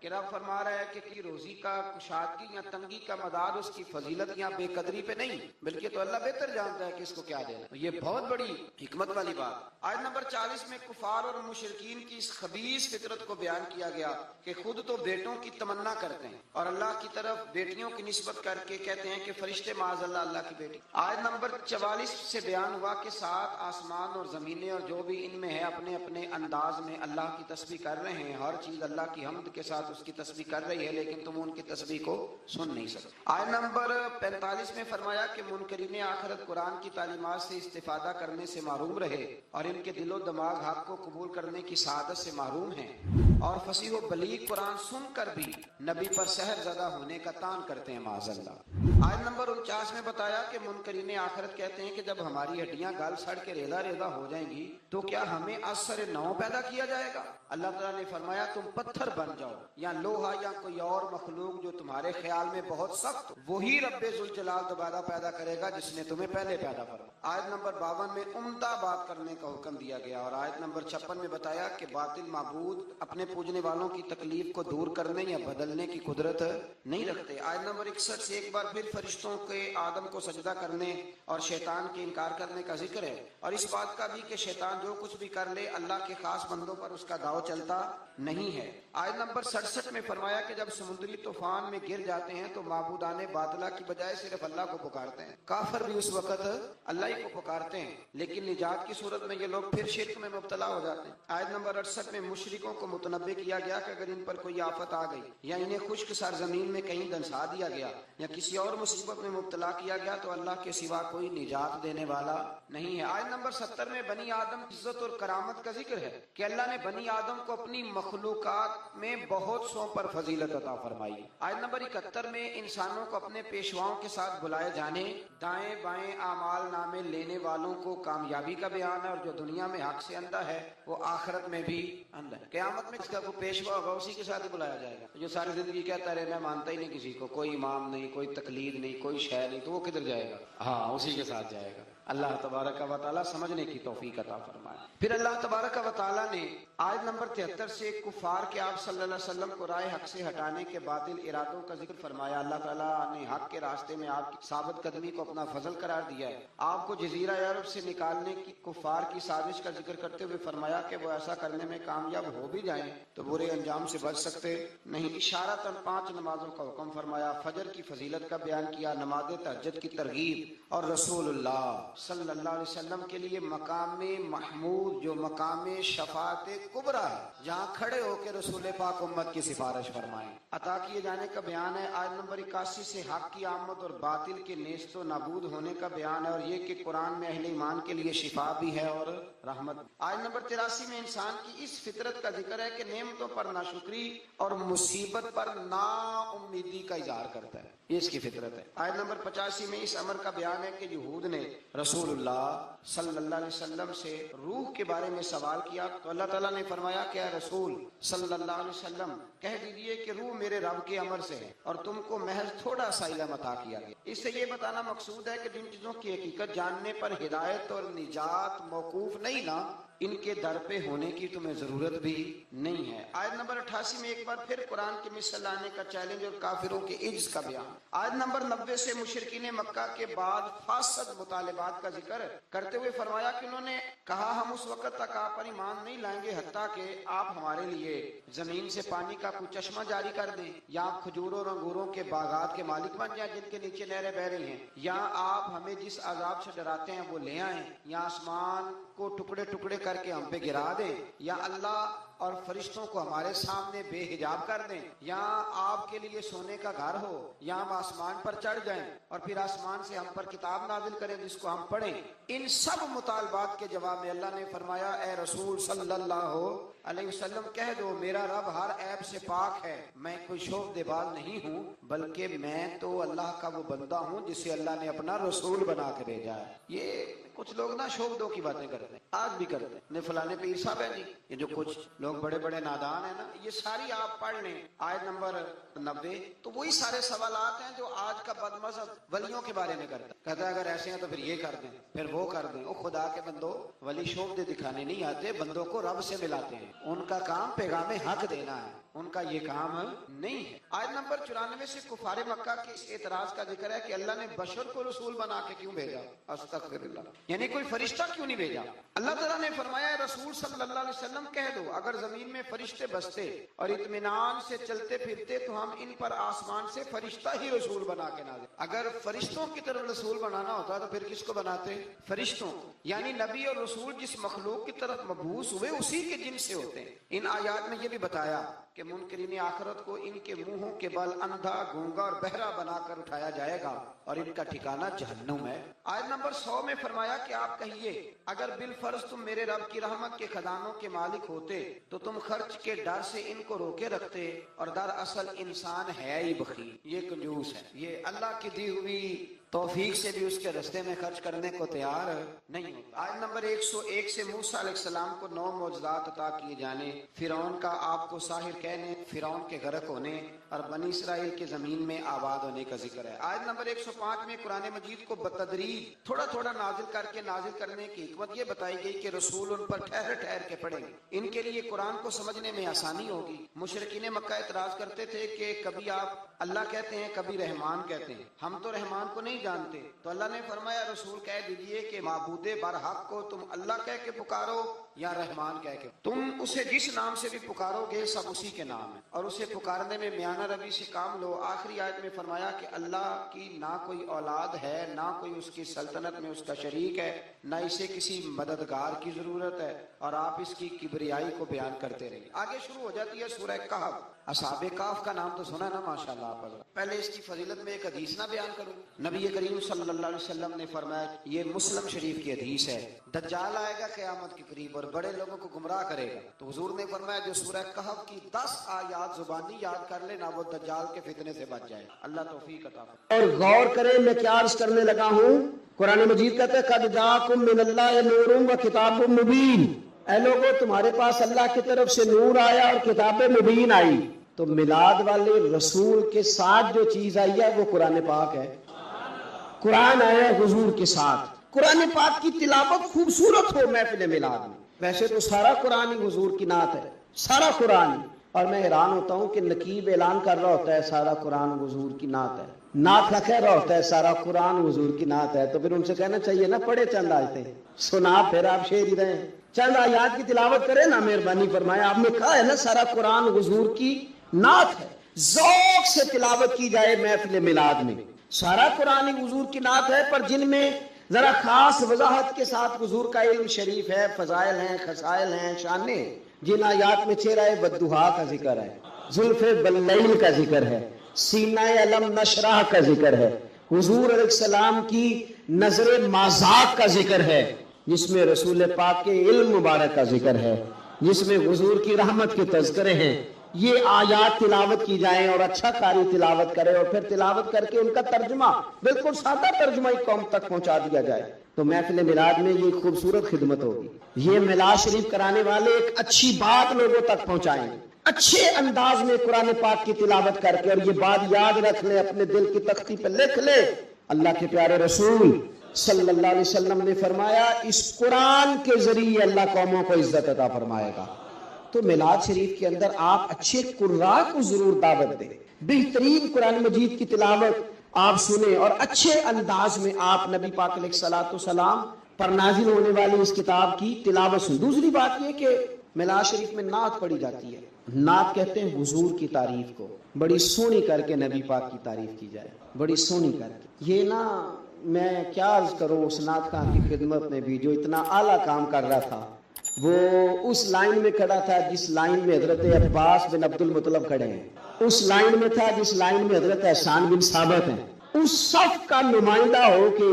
کہ رب فرما رہا ہے کہ روزی کا کشادگی یا تنگی کا مدار اس کی فضیلت یا بے قدری پہ نہیں، بلکہ تو اللہ بہتر جانتا ہے کہ اس کو کیا دینا. یہ بہت بڑی حکمت والی بات. آیت نمبر 40 میں کفار اور مشرکین کی اس خبیث فطرت کو بیان کیا گیا کہ خود تو بیٹوں کی تمنا کرتے ہیں اور اللہ کی طرف بیٹیوں کی نسبت کر کے کہتے ہیں کہ فرشتے معاذ اللہ کی بیٹی. آیت نمبر 44 سے بیان ہوا کہ 7 آسمان اور زمینیں اور جو بھی ان میں ہے اپنے اپنے انداز میں اللہ کی تسبیح کر رہے ہیں. ہر چیز اللہ کی حمد کے ساتھ اس کی تسبیح کر رہی ہے، لیکن تم ان کی تسبیح کو سن نہیں سکتے. آیت نمبر 45 میں فرمایا کہ منکرین آخرت قرآن کی تعلیمات سے استفادہ کرنے سے محروم رہے اور ان کے دل و دماغ حق کو قبول کرنے کی سعادت سے محروم ہیں اور فصیح و بلیغ قرآن سن کر بھی نبی پر سحر زدہ ہونے کا تان کرتے ہیں معاذ اللہ. آیت نمبر 49 میں بتایا کہ منکرین آخرت کہتے ہیں کہ جب ہماری ہڈیاں گل سڑ کے ریزہ ریزہ ہو جائیں گی تو کیا ہمیں از سر نو پیدا کیا جائے گا؟ اللہ تعالیٰ نے فرمایا تم پتھر بن جاؤ یا لوہا یا کوئی اور مخلوق جو تمہارے خیال میں بہت سخت، وہی رب ذوالجلال دوبارہ پیدا کرے گا جس نے تمہیں پہلے پیدا کرا. آیت نمبر 52 میں عمدہ بات کرنے کا حکم دیا گیا اور آیت نمبر 56 میں بتایا کہ باطل معبود اپنے پوجنے والوں کی تکلیف کو دور کرنے یا بدلنے کی قدرت نہیں رکھتے. آیت نمبر 61 سے ایک بار پھر فرشتوں کے آدم کو سجدہ کرنے اور شیطان کے انکار کرنے کا ذکر ہے اور اس بات کا بھی کہ شیطان جو کچھ بھی کر لے اللہ کے خاص بندوں پر اس کا داؤ چلتا نہیں ہے. آیت نمبر 67 میں فرمایا کہ جب سمندری طوفان میں گر جاتے ہیں تو معبودان باطلہ کی بجائے صرف اللہ کو پکارتے ہیں. کافر بھی اس وقت اللہ ہی کو پکارتے ہیں، لیکن نجات کی صورت میں یہ لوگ پھر شرک میں مبتلا ہو جاتے ہیں. آیت نمبر 68 میں مشرکوں کو متنبہ کیا گیا کہ اگر ان پر کوئی آفت آ گئی یا انہیں خشک سرزمین میں کہیں دنسا دیا گیا یا کسی اور مصیبت میں مبتلا کیا گیا تو اللہ کے سوا کوئی نجات دینے والا نہیں ہے. آیت نمبر 70 میں بنی آدم عزت اور کرامت کا ذکر ہے کہ اللہ نے بنی آدم کو اپنی مخلوقات میں بہت سو پر فضیلت عطا فرمائی. آیت نمبر 71 میں انسانوں کو اپنے پیشواؤں کے ساتھ بلائے جانے، دائیں بائیں اعمال نامے لینے والوں کو کامیابی کا بیان ہے اور جو دنیا میں حق سے اندھا ہے وہ آخرت میں بھی اندھا ہے. قیامت میں اس کا کوئی پیشوا ہوگا اسی کے ساتھ ہی بلایا جائے گا. جو ساری زندگی کہتا رہے میں مانتا ہی نہیں کسی کو، کوئی امام نہیں، کوئی تقلید نہیں، کوئی شے نہیں، تو وہ کدھر جائے گا؟ ہاں اسی کے ساتھ جائے گا. اللہ تبارک و تعالیٰ سمجھنے کی توفیق عطا فرمائے. پھر اللہ تبارک و تعالیٰ نے آیت نمبر 73 سے کفار کے آپ صلی اللہ علیہ وسلم کو رائے حق سے ہٹانے کے باطل ارادوں کا ذکر فرمایا. اللہ تعالیٰ نے حق کے راستے میں آپ کی ثابت قدمی کو اپنا فضل قرار دیا ہے. آپ کو جزیرہ عرب سے نکالنے کی کفار کی سازش کا ذکر کرتے ہوئے فرمایا کہ وہ ایسا کرنے میں کامیاب ہو بھی جائیں تو برے انجام سے بچ سکتے نہیں. اشارتاً 5 نمازوں کا حکم فرمایا، فجر کی فضیلت کا بیان کیا، نماز تہجد کی ترغیب اور رسول اللہ صلی اللہ علیہ وسلم کے لیے مقام محمود جو مقام شفاعت کبریٰ ہے، جہاں کھڑے ہو کے رسول پاک امت کی سفارش فرمائیں، عطا کیے جانے کا بیان ہے. آیت نمبر 81 سے حق کی آمد اور باطل کے نیست و نابود ہونے کا بیان ہے اور یہ کہ قرآن میں اہل ایمان کے لیے شفا بھی ہے اور رحمت. آیت نمبر 83 میں انسان کی اس فطرت کا ذکر ہے کہ نعمتوں پر ناشکری اور مصیبت پر نا امیدی کا اظہار کرتا ہے، یہ اس کی فطرت ہے. آیت نمبر 85 میں اس امر کا بیان ہے کہ یہود نے رسول اللہ صلی اللہ علیہ وسلم سے روح کے بارے میں سوال کیا تو اللہ تعالیٰ نے فرمایا کہ اے رسول صلی اللہ علیہ وسلم کہہ دیجئے کہ روح میرے رب کے امر سے ہے اور تم کو محض تھوڑا سا علم عطا کیا گیا. اس سے یہ بتانا مقصود ہے کہ جن چیزوں کی حقیقت جاننے پر ہدایت اور نجات موقوف نہیں نا، ان کے در پہ ہونے کی تمہیں ضرورت بھی نہیں ہے. آیت نمبر 88 میں ایک بار پھر قرآن کی مثل لانے کا چیلنج اور کافروں کے عجز کا بیان. آیت نمبر 90 سے مشرکین مکہ کے بعد فاسد مطالبات کا ذکر کرتے ہوئے فرمایا کہ انہوں نے کہا ہم اس وقت تک آپ پر ایمان نہیں لائیں گے حتیٰ کہ آپ ہمارے لیے زمین سے پانی کا کوئی چشمہ جاری کر دیں، یا آپ کھجوروں اور انگوروں کے باغات کے مالک بن جائیں جن کے نیچے نہریں بہ رہی ہیں، یا آپ ہمیں جس عذاب سے ڈراتے ہیں وہ لے آئیں، یا آسمان کو ٹکڑے ٹکڑے کر کے ہم پہ گرا دیں، یا اللہ اور فرشتوں کو ہمارے سامنے بے حجاب کر دیں، یا آپ کے لیے سونے کا گھر ہو، یا ہم آسمان پر چڑھ جائیں اور پھر آسمان سے ہم پر کتاب نازل کریں جس کو ہم پڑھیں. ان سب مطالبات کے جواب میں اللہ نے فرمایا اے رسول صلی اللہ علیہ وسلم کہہ دو میرا رب ہر عیب سے پاک ہے، میں کوئی شوخ دبال نہیں ہوں، بلکہ میں تو اللہ کا وہ بندہ ہوں جسے اللہ نے اپنا رسول بنا کے بھیجا ہے. یہ کچھ لوگ نا شوق دو کی باتیں کرتے ہیں، آج بھی کرتے ہیں، فلانے پیر صاحب ہے جی، یہ جو کچھ لوگ بڑے بڑے نادان ہیں نا، یہ ساری آپ پڑھ لیں آیت نمبر 90 تو وہی سارے سوالات ہیں جو آج کا بد مذہب ولیوں کے بارے میں کرتا ہے. کہتا ہے اگر ایسے ہیں تو پھر یہ کر دیں، پھر وہ کر دیں. او خدا کے بندو، ولی شوق دے دکھانے نہیں آتے، بندوں کو رب سے ملاتے ہیں، ان کا کام پیغام حق دینا ہے. ان کا یہ کام نہیں ہے۔ آیت نمبر 94 سے کفار مکہ کے اس اعتراض کا ذکر ہے کہ اللہ نے بشر کو رسول بنا کے کیوں بھیجا؟ استغفر اللہ، یعنی کوئی فرشتہ کیوں نہیں بھیجا؟ اللہ تعالیٰ نے فرمایا رسول صلی اللہ علیہ وسلم کہہ دو اگر زمین میں فرشتے بستے اور اطمینان سے چلتے پھرتے تو ہم ان پر آسمان سے فرشتہ ہی رسول بنا کے نازل۔ اگر فرشتوں کی طرف رسول بنانا ہوتا تو پھر کس کو بناتے؟ فرشتوں، یعنی نبی اور رسول جس مخلوق کی طرف مبعوث ہوئے اسی کے جنس سے ہوتے ہیں۔ ان آیات میں یہ بھی بتایا کہ منکرین آخرت کو ان کے منہوں کے بل اندھا، گونگا اور بہرا بنا کر اٹھایا جائے گا اور ان کا ٹھکانہ جہنم ہے۔ آیت نمبر 100 میں فرمایا کہ آپ کہیے اگر بالفرض تم میرے رب کی رحمت کے خزانوں کے مالک ہوتے تو تم خرچ کے ڈر سے ان کو روکے رکھتے، اور دراصل انسان ہے ہی بخیل، یہ کنجوس ہے، یہ اللہ کی دی ہوئی توفیق سے بھی اس کے رستے میں خرچ کرنے کو تیار نہیں ہوتا۔ آیت نمبر 101 سے موسیٰ علیہ السلام کو 9 معجزات عطا کیے جانے، فرعون کا آپ کو ساحر کہنے، فرعون کے غرق ہونے اور بنی اسرائیل کے زمین میں آباد ہونے کا ذکر ہے۔ آیت نمبر 105 میں قرآن مجید کو بتدریج تھوڑا تھوڑا نازل کرنے کی حکمت یہ بتائی گئی کہ رسول ان پر ٹھہر ٹھہر کے پڑھیں گے، ان کے لیے قرآن کو سمجھنے میں آسانی ہوگی۔ مشرکین مکہ اعتراض کرتے تھے کہ کبھی آپ اللہ کہتے ہیں کبھی رحمان کہتے ہیں، ہم تو رحمان کو نہیں جانتے، تو اللہ نے فرمایا رسول کہہ دیجئے کہ معبود برحق کو تم اللہ کہہ کے پکارو یا رحمان کہہ کے، تم اسے جس نام سے بھی پکارو گے سب اسی کے نام ہے، اور اسے پکارنے میں میانہ روی سے کام لو۔ آخری آیت میں فرمایا کہ اللہ کی نہ کوئی اولاد ہے، نہ کوئی اس کی سلطنت میں اس کا شریک ہے، نہ اسے کسی مددگار کی ضرورت ہے، اور آپ اس کی کبریائی کو بیان کرتے رہیے۔ آگے شروع ہو جاتی ہے سورہ کہف۔ اصحاب کہف کا نام تو سنا نا ماشاءاللہ آپ نے۔ پہلے اس کی فضیلت میں ایک حدیث نہ بیان کروں۔ نبی کریم صلی اللہ علیہ وسلم نے فرمایا، یہ مسلم شریف کی حدیث ہے، دجال آئے گا قیامت کے قریب اور بڑے لوگوں کو گمراہ کرے گا، تو حضور نے فرمایا جو سورہ کہف کی 10 آیات زبانی یاد کر لے نا وہ دجال کے فتنے سے بچ جائے۔ اللہ توفیق عطا فرمائے۔ اور غور کریں میں کیا عرض کرنے لگا ہوں۔ قرآن مجید کہتا ہے قد جاءکم من اللہ نور و کتاب مبین، اے لوگو تمہارے پاس اللہ کی طرف سے نور آیا اور کتاب مبین آئی۔ تو میلاد والے رسول کے ساتھ جو چیز آئی ہے وہ قرآن پاک ہے، قرآن آیا حضور کے ساتھ۔ قرآن پاک کی تلاوت خوبصورت ہو محفل میلاد میں، ویسے تو سارا قرآن ہی حضور کی نعت ہے، سارا قرآن، اور میں حیران ہوتا ہوں کہ نقیب اعلان کر رہا ہوتا ہے سارا قرآن حضور کی نعت ہے، نعت کہہ رہا ہوتا ہے سارا قرآن حضور کی نعت ہے، تو پھر ان سے کہنا چاہیے نا پڑھے چند آیتیں، سنا پھر آپ شعر ہی رہے، چند آیات کی تلاوت کرے نا، مہربانی فرمایا۔ آپ نے کہا ہے نا سارا قرآن حضور کی نعت ہے، ذوق سے تلاوت کی جائے محفل میلاد میں۔ سارا قرآن حضور کی نعت ہے، پر جن میں ذرا خاص وضاحت کے ساتھ حضور کا علم شریف ہے، فضائل ہیں، خصائل ہیں، شانیں، جن آیات میں چہرہ بدوحا کا ذکر ہے، زلف باللیل کا ذکر ہے، سینہ علم نشرح کا ذکر ہے، حضور علیہ السلام کی نظر مازاق کا ذکر ہے، جس میں رسول پاک کے علم مبارک کا ذکر ہے، جس میں حضور کی رحمت کے تذکرے ہیں، یہ آیات تلاوت کی جائیں اور اچھا قاری تلاوت کرے اور پھر تلاوت کر کے ان کا ترجمہ بالکل سادہ ترجمہ ہی قوم تک پہنچا دیا جائے، تو محفل میلاد میں یہ خوبصورت خدمت ہوگی۔ یہ میلاد شریف کرانے والے ایک اچھی بات لوگوں تک پہنچائیں، اچھے انداز میں قرآن پاک کی تلاوت کر کے، اور یہ بات یاد رکھ لیں، اپنے دل کی تختی پہ لکھ لیں، اللہ کے پیارے رسول صلی اللہ علیہ وسلم نے فرمایا اس قرآن کے ذریعے اللہ قوموں کو عزت عطا فرمائے گا۔ تو میلاد شریف کے اندر آپ اچھے قراء کو ضرور دعوت دیں، بہترین قرآن مجید کی تلاوت آپ سنیں، اور اچھے انداز میں آپ نبی پاک علیہ الصلوۃ والسلام پر نازل ہونے والی اس کتاب کی تلاوت سنیں۔ دوسری بات یہ کہ میلاد شریف میں نعت پڑھی جاتی ہے، نعت کہتے ہیں حضور کی تعریف کو، بڑی سونی کر کے نبی پاک کی تعریف کی جائے، بڑی سونی کر کے۔ یہ نا میں کیا عرض کروں اس نعت خان کی خدمت میں بھی جو اتنا اعلیٰ کام کر رہا تھا، وہ اس لائن میں کھڑا تھا جس لائن میں حضرت عباس بن عبد المطلب کھڑے ہیں، اس لائن میں تھا جس لائن میں حضرت احسان بن ثابت ہیں، اس صف کا نمائندہ ہو کہ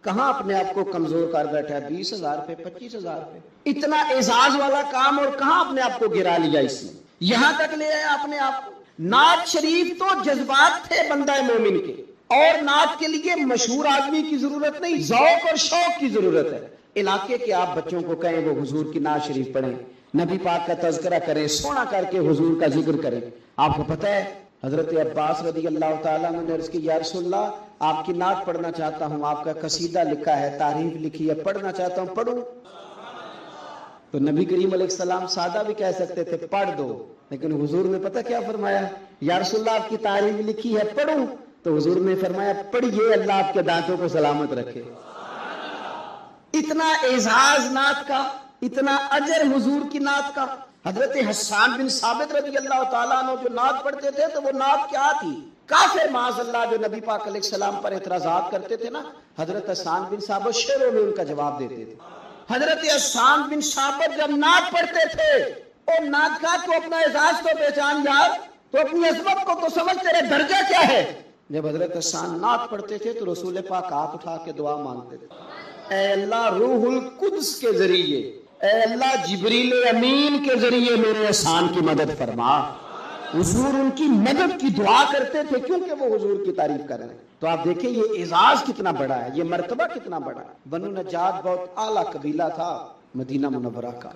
کہاں اپنے آپ کو کمزور کر بیٹھا ہے، 20,000 پہ 25,000 پہ، اتنا اعزاز والا کام، اور کہاں اپنے آپ کو گرا لیا اس نے، یہاں تک لے آیا اپنے آپ کو۔ نعت شریف تو جذبات تھے بندہ مومن کے، اور نعت کے لیے مشہور آدمی کی ضرورت نہیں، ذوق اور شوق کی ضرورت ہے۔ علاقے کے آپ بچوں کو کہیں وہ حضور کی نعت شریف پڑھیں، نبی پاک کا تذکرہ کریں، سونا کر کے حضور کا ذکر کریں۔ آپ کو پتہ ہے حضرت عباس رضی اللہ تعالیٰ عنہ نے عرض کی یا رسول اللہ آپ کی نعت پڑھنا چاہتا ہوں، آپ کا قصیدہ لکھا ہے، تعریف لکھی ہے، پڑھنا چاہتا ہوں، پڑھوں؟ تو نبی کریم علیہ السلام سادہ بھی کہہ سکتے تھے پڑھ دو، لیکن حضور نے پتہ کیا فرمایا؟ یا رسول اللہ آپ کی تعریف لکھی ہے پڑھوں؟ تو حضور نے فرمایا پڑھیے، اللہ آپ کے دانتوں کو سلامت رکھے۔ اتنا اعزاز نعت کا، اتنا اجر حضور کی نعت کا۔ حضرت حسان بن ثابت رضی اللہ تعالیٰ عنہ جو نعت پڑھتے تھے تو وہ نعت کیا تھی؟ کافر معاذ اللہ جو نبی پاک علیہ السلام پر اعتراضات کرتے تھے نا، حضرت حسان بن ثابت شعروں میں ان کا جواب دیتے تھے۔ حضرت حسان بن ثابت جب نعت پڑھتے تھے، اور نعت کا تو اپنا اعزاز تو پہچان یار، تو اپنی عظمت کو تو سمجھ، تیرے درجہ کیا ہے۔ جب حضرت حسان نعت پڑھتے تھے تو رسول پاک ہاتھ اٹھا کے دعا مانگتے تھے، اے اللہ روح القدس کے ذریعے، اے اللہ جبریل امین کے ذریعے میرے حسان کی مدد فرما۔ حضور ان کی مدد کی دعا کرتے تھے کیونکہ وہ حضور کی تعریف کر رہے ہیں۔ تو آپ دیکھیں یہ اعزاز کتنا بڑا ہے، یہ مرتبہ کتنا بڑا ہے۔ بنو نجار بہت اعلیٰ قبیلہ تھا مدینہ منورہ کا۔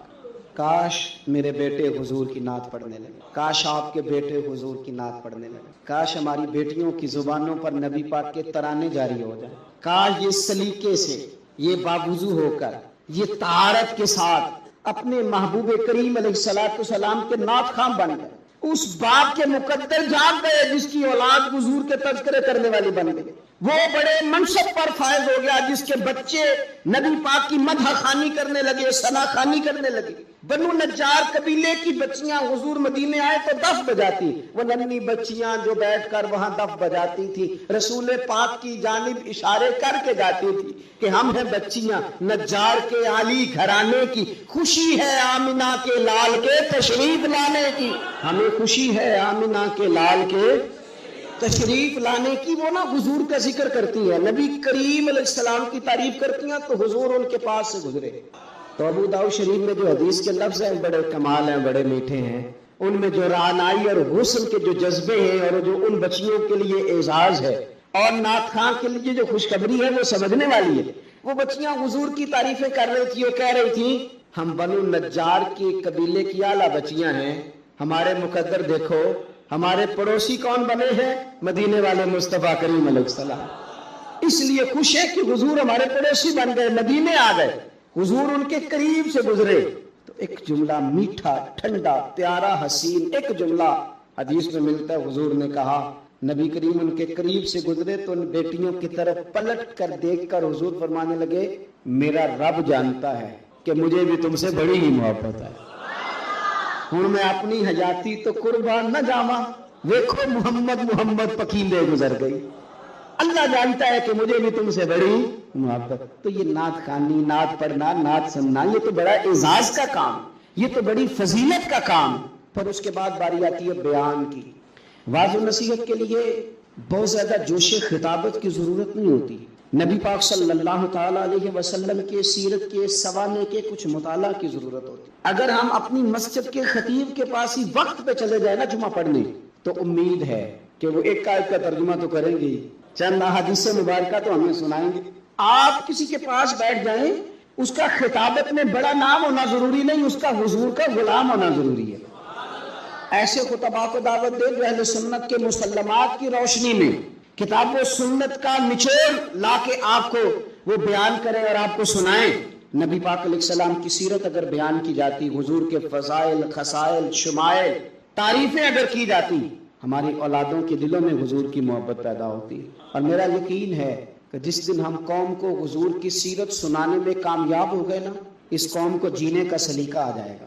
کاش میرے بیٹے حضور کی نعت پڑھنے لگے، کاش آپ کے بیٹے حضور کی نعت پڑھنے لگے، کاش ہماری بیٹیوں کی زبانوں پر نبی پاک کے ترانے جاری ہو جائیں، کاش یہ سلیقے سے، یہ باوضو ہو کر، یہ طہارت کے ساتھ اپنے محبوب کریم علیہ السلام کے نعت خواں بن گئے، اس باپ کے مقدر جاگ گئے جس کی اولاد حضور کے تذکرے کرنے والی بن گئی، وہ بڑے منصب پر فائز ہو گیا جس کے بچے نبی پاک کی مدح خوانی کرنے لگے، ثنا خوانی کرنے لگے۔ بنو نجار قبیلے کی بچیاں حضور مدینے آئے تو دف بجاتی، وہ ننھی بچیاں جو بیٹھ کر وہاں دف بجاتی تھی، رسول پاک کی جانب اشارے کر کے جاتی تھی کہ ہم ہیں بچیاں نجار کے عالی گھرانے کی، خوشی ہے آمنہ کے لال کے تشریف لانے کی، ہمیں خوشی ہے آمنہ کے لال کے تشریف لانے کی۔ وہ نا حضور کا ذکر کرتی ہے، نبی کریم علیہ السلام کی تعریف کرتی ہیں تو حضور ان کے پاس سے گزرے۔ تو ابو داؤد شریف میں جو حدیث کے لفظ ہیں بڑے کمال ہیں، بڑے میٹھے ہیں، ان میں جو رعنائی اور حسن کے جو جذبے ہیں اور جو ان بچیوں کے لیے اعزاز ہے اور نعت خواں کے لیے جو خوشخبری ہے وہ سمجھنے والی ہے۔ وہ بچیاں حضور کی تعریفیں کر رہی تھی اور کہہ رہی تھی ہم بنو نجار کے قبیلے کی اعلیٰ بچیاں ہیں، ہمارے مقدر دیکھو، ہمارے پڑوسی کون بنے ہیں؟ مدینے والے مصطفیٰ کریم علیہ السلام، اس لیے خوش ہے کہ حضور ہمارے پڑوسی بن گئے، مدینے آ گئے، حضور ان کے قریب سے گزرے۔ تو ایک جملہ میٹھا ٹھنڈا پیارا حسین ایک جملہ حدیث میں ملتا ہے، حضور نے کہا، نبی کریم ان کے قریب سے گزرے تو ان بیٹیوں کی طرف پلٹ کر دیکھ کر حضور فرمانے لگے میرا رب جانتا ہے کہ مجھے بھی تم سے بڑی ہی محبت ہے، ہوں میں اپنی حیاتی تو قربان نہ جاواں، ویکھو محمد محمد پکیندے گزر گئی، اللہ جانتا ہے کہ مجھے بھی تم سے بڑی محبت۔ تو یہ نعت خوانی، نعت پڑھنا، نعت سننا، یہ تو بڑا اعزاز کا کام، یہ تو بڑی فضیلت کا کام۔ پھر اس کے بعد باری آتی ہے بیان کی۔ واعظ و نصیحت کے لیے بہت زیادہ جوش خطابت کی ضرورت نہیں ہوتی، نبی پاک صلی اللہ تعالیٰ علیہ وسلم کے سیرت کے سوانے کے کچھ مطالعہ کی ضرورت ہوتی۔ اگر ہم اپنی مسجد کے خطیب کے پاس ہی وقت پہ چلے جائیں نا جمعہ پڑھنے، تو امید ہے کہ وہ ایک آیت کا ترجمہ تو کریں گے، چند احادیث مبارکہ تو ہمیں سنائیں گے۔ آپ کسی کے پاس بیٹھ جائیں، اس کا خطابت میں بڑا نام ہونا ضروری نہیں، اس کا حضور کا غلام ہونا ضروری ہے۔ ایسے خطباء کو دعوت دے جو اہل سنت کے مسلمات کی روشنی میں کتاب و سنت کا نچوڑ لا کے آپ کو وہ بیان کریں اور آپ کو سنائیں۔ نبی پاک علیہ السلام کی سیرت اگر بیان کی جاتی، حضور کے فضائل، خصائل، شمائل، تعریفیں اگر کی جاتی، ہماری اولادوں کے دلوں میں حضور کی محبت پیدا ہوتی۔ اور میرا یقین ہے کہ جس دن ہم قوم کو حضور کی سیرت سنانے میں کامیاب ہو گئے نا، اس قوم کو جینے کا سلیقہ آ جائے گا،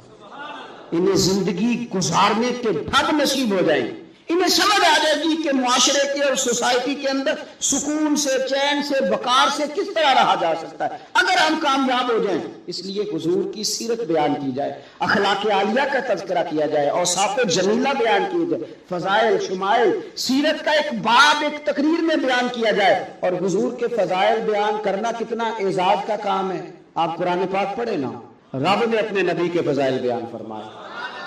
انہیں زندگی گزارنے کے ڈھنگ نصیب ہو جائیں، انہیں سمجھ آ جائے گی کہ معاشرے کے اور سوسائٹی کے اندر سکون سے، چین سے، وقار سے کس طرح رہا جا سکتا ہے اگر ہم کامیاب ہو جائیں۔ اس لیے حضور کی سیرت بیان کی جائے، اخلاق عالیہ کا تذکرہ کیا جائے، اوصاف جمیلہ بیان کی جائے، فضائل، شمائل، سیرت کا ایک باب ایک تقریر میں بیان کیا جائے۔ اور حضور کے فضائل بیان کرنا کتنا اعزاز کا کام ہے۔ آپ قرآن پاک پڑھیں نا، رب نے اپنے نبی کے فضائل بیان فرمائے،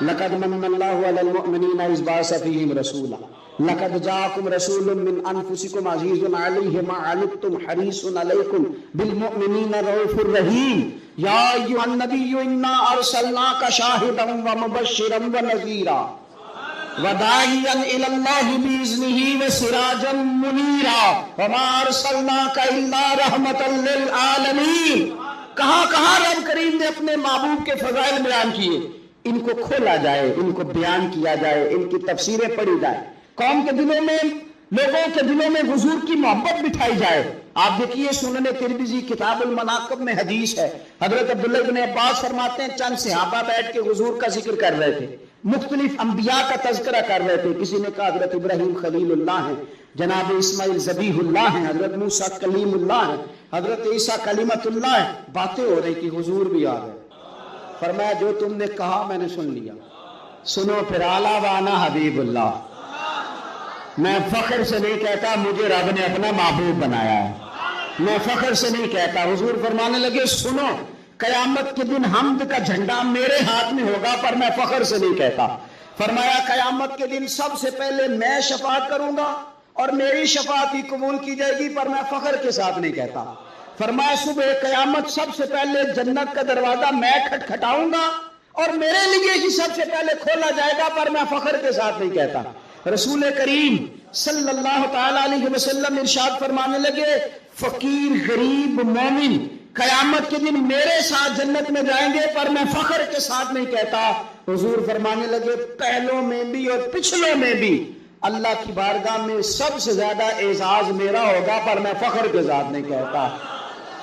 لقد من اللہ علی المؤمنین اذ بعث فیہم رسولا لقد جاءکم رسول من انفسکم عزیز علیہ ما عنتم حریص علیکم بالمؤمنین رؤوف الرحیم یا ایھا النبی انا ارسلناک شاہدا ومبشرا ونذیرا وداعیا الی اللہ باذنہ وسراجا منیرا وما ارسلناک الا رحمتا للعالمین۔ کہاں کہاں رب کریم نے اپنے محبوب کے فضائل بیان کیے، ان کو کھولا جائے، ان کو بیان کیا جائے، ان کی تفسیریں پڑھی جائے، قوم کے دلوں میں، لوگوں کے دلوں میں حضور کی محبت بٹھائی جائے۔ آپ دیکھیے سنن ترمذی کتاب المناقب میں حدیث ہے، حضرت عبداللہ بن عباس فرماتے ہیں چند صحابہ بیٹھ کے حضور کا ذکر کر رہے تھے، مختلف انبیاء کا تذکرہ کر رہے تھے۔ کسی نے کہا حضرت ابراہیم خلیل اللہ ہیں، جناب اسماعیل ذبیح اللہ ہیں، حضرت موسیٰ کلیم اللہ ہیں، حضرت عیسیٰ کلمت اللہ ہے۔ باتیں ہو رہی کہ حضور بھی آ گئے۔ فرمایا جو تم نے کہا میں نے سن لیا، سنو پھر اعلیٰ وانا حبیب اللہ۔ میں فخر سے نہیں کہتا مجھے رب نے اپنا محبوب بنایا ہے، میں فخر سے نہیں کہتا۔ حضور فرمانے لگے سنو، قیامت کے دن حمد کا جھنڈا میرے ہاتھ میں ہوگا، پر میں فخر سے نہیں کہتا۔ فرمایا قیامت کے دن سب سے پہلے میں شفاعت کروں گا اور میری شفاعت ہی قبول کی جائے گی، پر میں فخر کے ساتھ نہیں کہتا۔ فرمایا صبح قیامت سب سے پہلے جنت کا دروازہ میں کھٹکھٹاؤں گا اور میرے لیے ہی سب سے پہلے کھولا جائے گا، پر میں فخر کے ساتھ نہیں کہتا۔ رسول کریم صلی اللہ تعالی علیہ وسلم ارشاد فرمانے لگے فقیر غریب مومن قیامت کے دن میرے ساتھ جنت میں جائیں گے، پر میں فخر کے ساتھ نہیں کہتا۔ حضور فرمانے لگے پہلوں میں بھی اور پچھلوں میں بھی اللہ کی بارگاہ میں سب سے زیادہ اعزاز میرا ہوگا، پر میں فخر کے ساتھ نہیں کہتا۔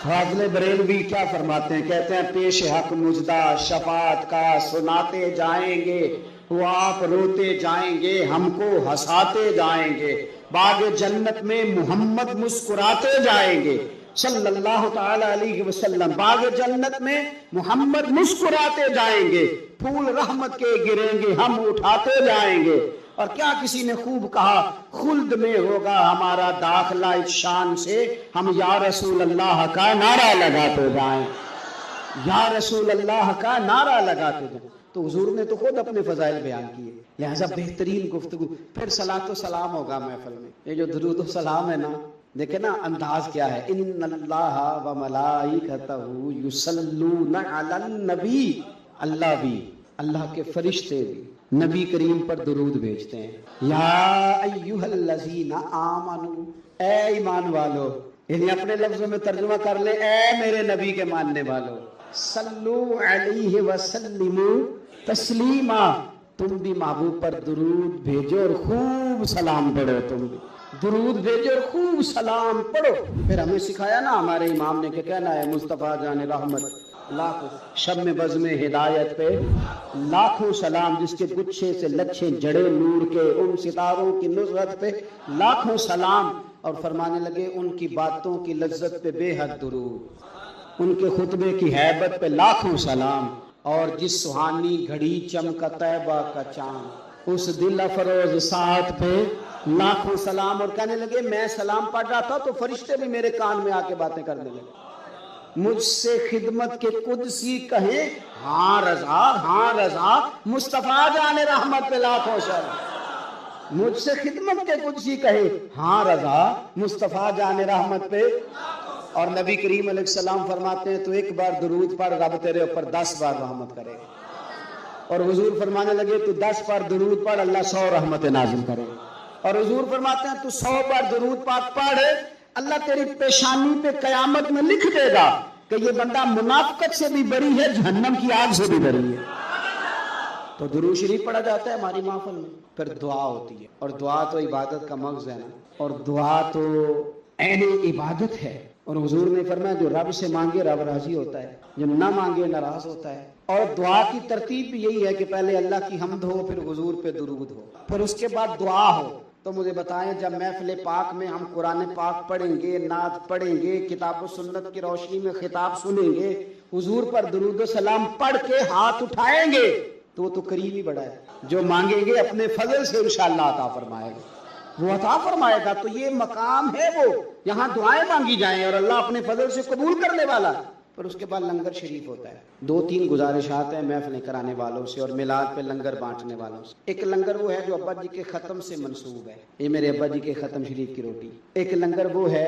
فاضل بریلوی کیا فرماتے ہیں؟ کہتے ہیں پیش حق مجدہ شفاعت کا سناتے جائیں گے، وہ آپ روتے جائیں گے، ہم کو ہنساتے جائیں گے، باغ جنت میں محمد مسکراتے جائیں گے صلی اللہ تعالی علیہ وسلم، باغ جنت میں محمد مسکراتے جائیں گے، پھول رحمت کے گریں گے، ہم اٹھاتے جائیں گے۔ اور کیا کسی نے خوب کہا خلد میں ہوگا ہمارا داخلہ اس شان سے، ہم یا رسول اللہ کا نعرہ لگاتے جائیں، یا رسول اللہ کا نعرہ لگاتے جائیں۔ تو حضور نے تو خود اپنے فضائل بیان کیے، لہذا بہترین گفتگو، پھر صلاۃ و سلام ہوگا محفل میں۔ یہ جو درود و سلام ہے نا، دیکھیں نا انداز کیا ہے، ان اللہ و ملائکتہ یصلون علی النبی، اللہ بھی، اللہ کے فرشتے بھی نبی کریم پر درود بھیجتے ہیں۔ یا ایھا الذین آمنو، اے ایمان والو، یعنی اپنے لفظوں میں ترجمہ کر لیں، اے میرے نبی کے ماننے والو، صلو علیہ وسلموا تسلیما، تم بھی محبوب پر درود بھیجو اور خوب سلام پڑھو، تم بھی درود بھیجو اور خوب سلام پڑھو۔ پھر ہمیں سکھایا نا ہمارے امام نے کہ کہنا ہے مصطفیٰ جان رحمت لاکھوں شب میں بزم ہدایت پہ لاکھوں سلام، جس کے گچھے سے لچھے جڑے نور کے، ان ستاروں کی نصرت پہ لاکھوں سلام۔ اور فرمانے لگے ان کی باتوں کی لذت پہ بے حد درود، ان کے خطبے کی ہیبت پہ لاکھوں سلام، اور جس سہانی گھڑی چمکا طیبہ کا چاند، اس دل افروز ساعت پہ لاکھوں سلام۔ اور کہنے لگے میں سلام پڑھ رہا تھا تو فرشتے بھی میرے کان میں آ کے باتیں کرنے لگے، مجھ سے خدمت کے قدسی کہیں ہاں رضا، ہاں رضا، مصطفیٰ جان رحمت پہ لاکھوں سلام، مجھ سے خدمت کے قدسی کہے ہاں رضا، مصطفیٰ جان رحمت پہ۔ اور نبی کریم علیہ السلام فرماتے ہیں تو ایک بار درود پڑھ رب تیرے اوپر 10 بار رحمت کرے، اور حضور فرمانے لگے تو 10 بار درود پڑھ اللہ 100 رحمت نازل کرے، اور حضور فرماتے ہیں تو 100 بار درود پاک پڑھ اللہ تیری پیشانی پہ قیامت میں لکھ دے گا کہ یہ بندہ منافقت سے بھی بری ہے، جہنم کی آگ سے بھی بری ہے۔ تو درود شریف پڑھا جاتا ہے ہماری محفل میں، پھر دعا ہوتی ہے، اور دعا تو عبادت کا مغز ہے نا، اور دعا تو عین عبادت ہے۔ اور حضور نے فرمایا جو رب سے مانگے رب راضی ہوتا ہے، جو نہ مانگے ناراض ہوتا ہے۔ اور دعا کی ترتیب بھی یہی ہے کہ پہلے اللہ کی حمد ہو، پھر حضور پہ درود ہو، پھر اس کے بعد دعا ہو۔ تو مجھے بتائیں جب محفل پاک میں ہم قرآن پاک پڑھیں گے، نعت پڑھیں گے، کتاب و سنت کی روشنی میں خطاب سنیں گے، حضور پر درود و سلام پڑھ کے ہاتھ اٹھائیں گے تو وہ تو قریب ہی بڑا ہے، جو مانگیں گے اپنے فضل سے انشاءاللہ عطا فرمائے گا، وہ عطا فرمائے گا۔ تو یہ مقام ہے وہ، یہاں دعائیں مانگی جائیں اور اللہ اپنے فضل سے قبول کرنے والا۔ پھر اس کے بعد لنگر شریف ہوتا ہے۔ 2-3 گزارشات ہیں محفلیں کرانے والوں سے اور میلاد پہ لنگر بانٹنے والوں سے۔ ایک لنگر وہ ہے جو ابا جی کے ختم سے منسوب ہے، یہ میرے ابا جی کے ختم شریف کی روٹی۔ ایک لنگر وہ ہے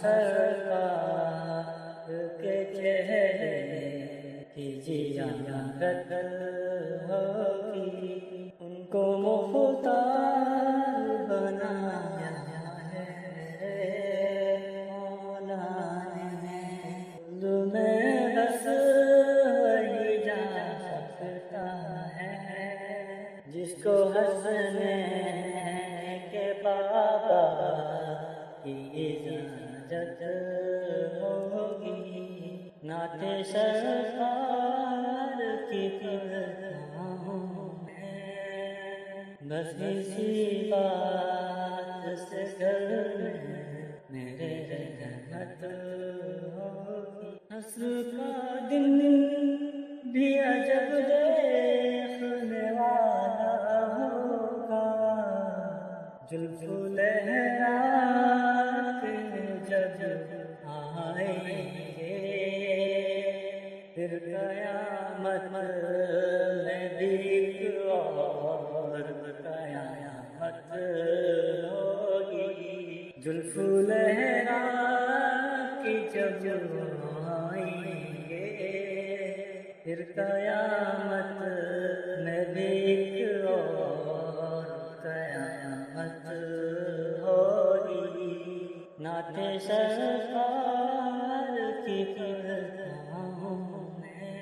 سرکار کے چہرے کی زیارت ہوگی، ان کو مختار بنایا ہے مولا نے، میں بس وہی جا سکتا ہے جس کو ہنسنے کے بابا کی اجازت ہوگی، نعت سرکار کی پڑھتا میں، بس اسی بات سے گھر میں میرے رحمت ہوگی، عصر کا دن بھی عجب دیکھنے والا ہوگا، زلف لہرا کے جب آئیں گے، پھر قیامت میں بھی اور قیامت ہوگی، زلف لہرا کے جب آئیں گے، پھر قیامت میں بھی اور قیامت ہوگی، نعت سرکار کی پڑھتا میں،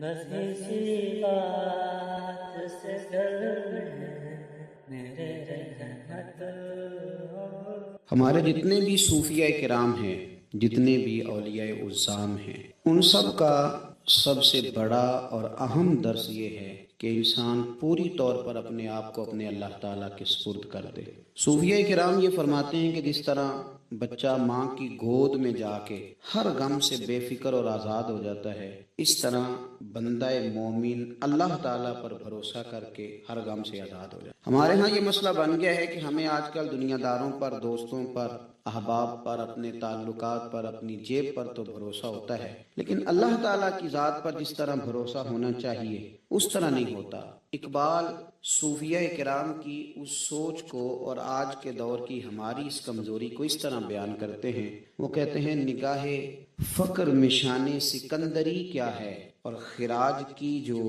بس اسی بات سے گھر میں میرے رحمت ہوگی۔ ہمارے جتنے بھی صوفیہ کرام ہیں، جتنے بھی اولیاء اعظام ہیں، ان سب کا سب سے بڑا اور اہم درس یہ ہے کہ انسان پوری طور پر اپنے آپ کو اپنے اللہ تعالیٰ کے سپرد کر دے۔ صوفیہ کرام یہ فرماتے ہیں کہ جس طرح بچہ ماں کی گود میں جا کے ہر غم سے بے فکر اور آزاد ہو جاتا ہے، اس طرح بندہ مومن اللہ تعالیٰ پر بھروسہ کر کے ہر غم سے آزاد ہو جاتا ہے۔ ہمارے ہاں یہ مسئلہ بن گیا ہے کہ ہمیں آج کل دنیا داروں پر، دوستوں پر، احباب پر، اپنے تعلقات پر، اپنی جیب پر تو بھروسہ ہوتا ہے، لیکن اللہ تعالیٰ کی ذات پر جس طرح بھروسہ ہونا چاہیے اس طرح نہیں ہوتا۔ اقبال صوفیہ کرام کی اس سوچ کو اور آج کے دور کی ہماری اس کمزوری کو اس طرح بیان کرتے ہیں، وہ کہتے ہیں نگاہ فقر نشان سکندری کیا ہے، اور خراج کی جو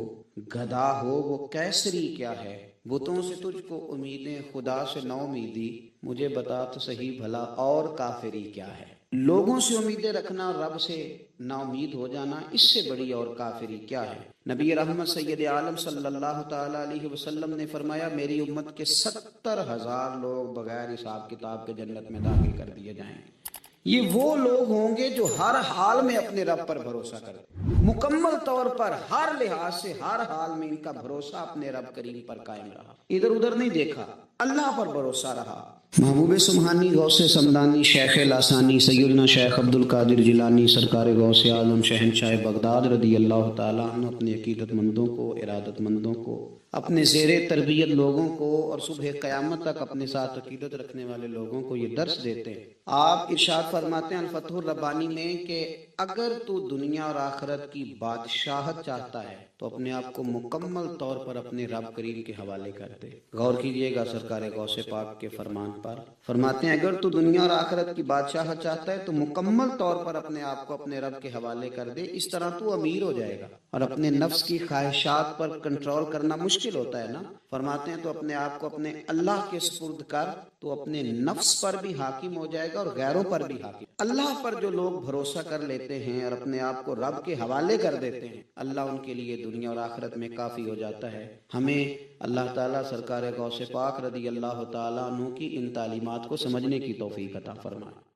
گدا ہو وہ کیسری کیا ہے، بتوں سے تجھ کو امیدیں خدا سے نو امیدی، مجھے بتا تو صحیح بھلا اور کافری کیا ہے۔ لوگوں سے امیدیں رکھنا اور رب سے نا امید ہو جانا، اس سے بڑی اور کافری کیا ہے۔ نبی رحمت سید عالم صلی اللہ تعالی علیہ وسلم نے فرمایا میری امت کے 70,000 لوگ بغیر حساب کتاب کے جنت میں داخل کر دیے جائیں گے۔ یہ وہ لوگ ہوں گے جو ہر حال میں اپنے رب پر بھروسہ کرتے، مکمل طور پر ہر لحاظ سے ہر حال میں ان کا بھروسہ اپنے رب کریم پر قائم رہا، ادھر ادھر نہیں دیکھا، اللہ پر بھروسہ رہا۔ محبوب سبحانی غوث سمدانی شیخ لاسانی سیدنا شیخ عبد القادر جیلانی سرکار غوث اعظم شہنشاہ بغداد رضی اللہ تعالیٰ عنہ اپنے عقیدت مندوں کو، ارادت مندوں کو، اپنے زیر تربیت لوگوں کو اور صبح قیامت تک اپنے ساتھ عقیدت رکھنے والے لوگوں کو یہ درس دیتے ہیں۔ آپ ارشاد فرماتے ہیں الفتح الربانی میں کہ اگر تو دنیا اور آخرت کی بادشاہت چاہتا ہے تو اپنے آپ کو مکمل طور پر اپنے رب کریم کے حوالے کر دے۔ غور کیجئے گا سرکار غوث پاک کے فرمان پر، فرماتے ہیں اگر تو دنیا اور آخرت کی بادشاہت چاہتا ہے تو مکمل طور پر اپنے آپ کو اپنے رب کے حوالے کر دے، اس طرح تو امیر ہو جائے گا۔ اور اپنے نفس کی خواہشات پر کنٹرول کرنا مشکل ہوتا ہے نا، فرماتے ہیں تو اپنے آپ کو اپنے اللہ کے سپرد کر تو اپنے نفس پر بھی حاکم ہو جائے گا اور غیروں پر بھی حاکم۔ اللہ پر جو لوگ بھروسہ کر لیتے ہیں اور اپنے آپ کو رب کے حوالے کر دیتے ہیں، اللہ ان کے لیے دنیا اور آخرت میں کافی ہو جاتا ہے۔ ہمیں اللہ تعالیٰ سرکار غوث پاک رضی اللہ تعالیٰ عنہ کی ان تعلیمات کو سمجھنے کی توفیق عطا فرمائے۔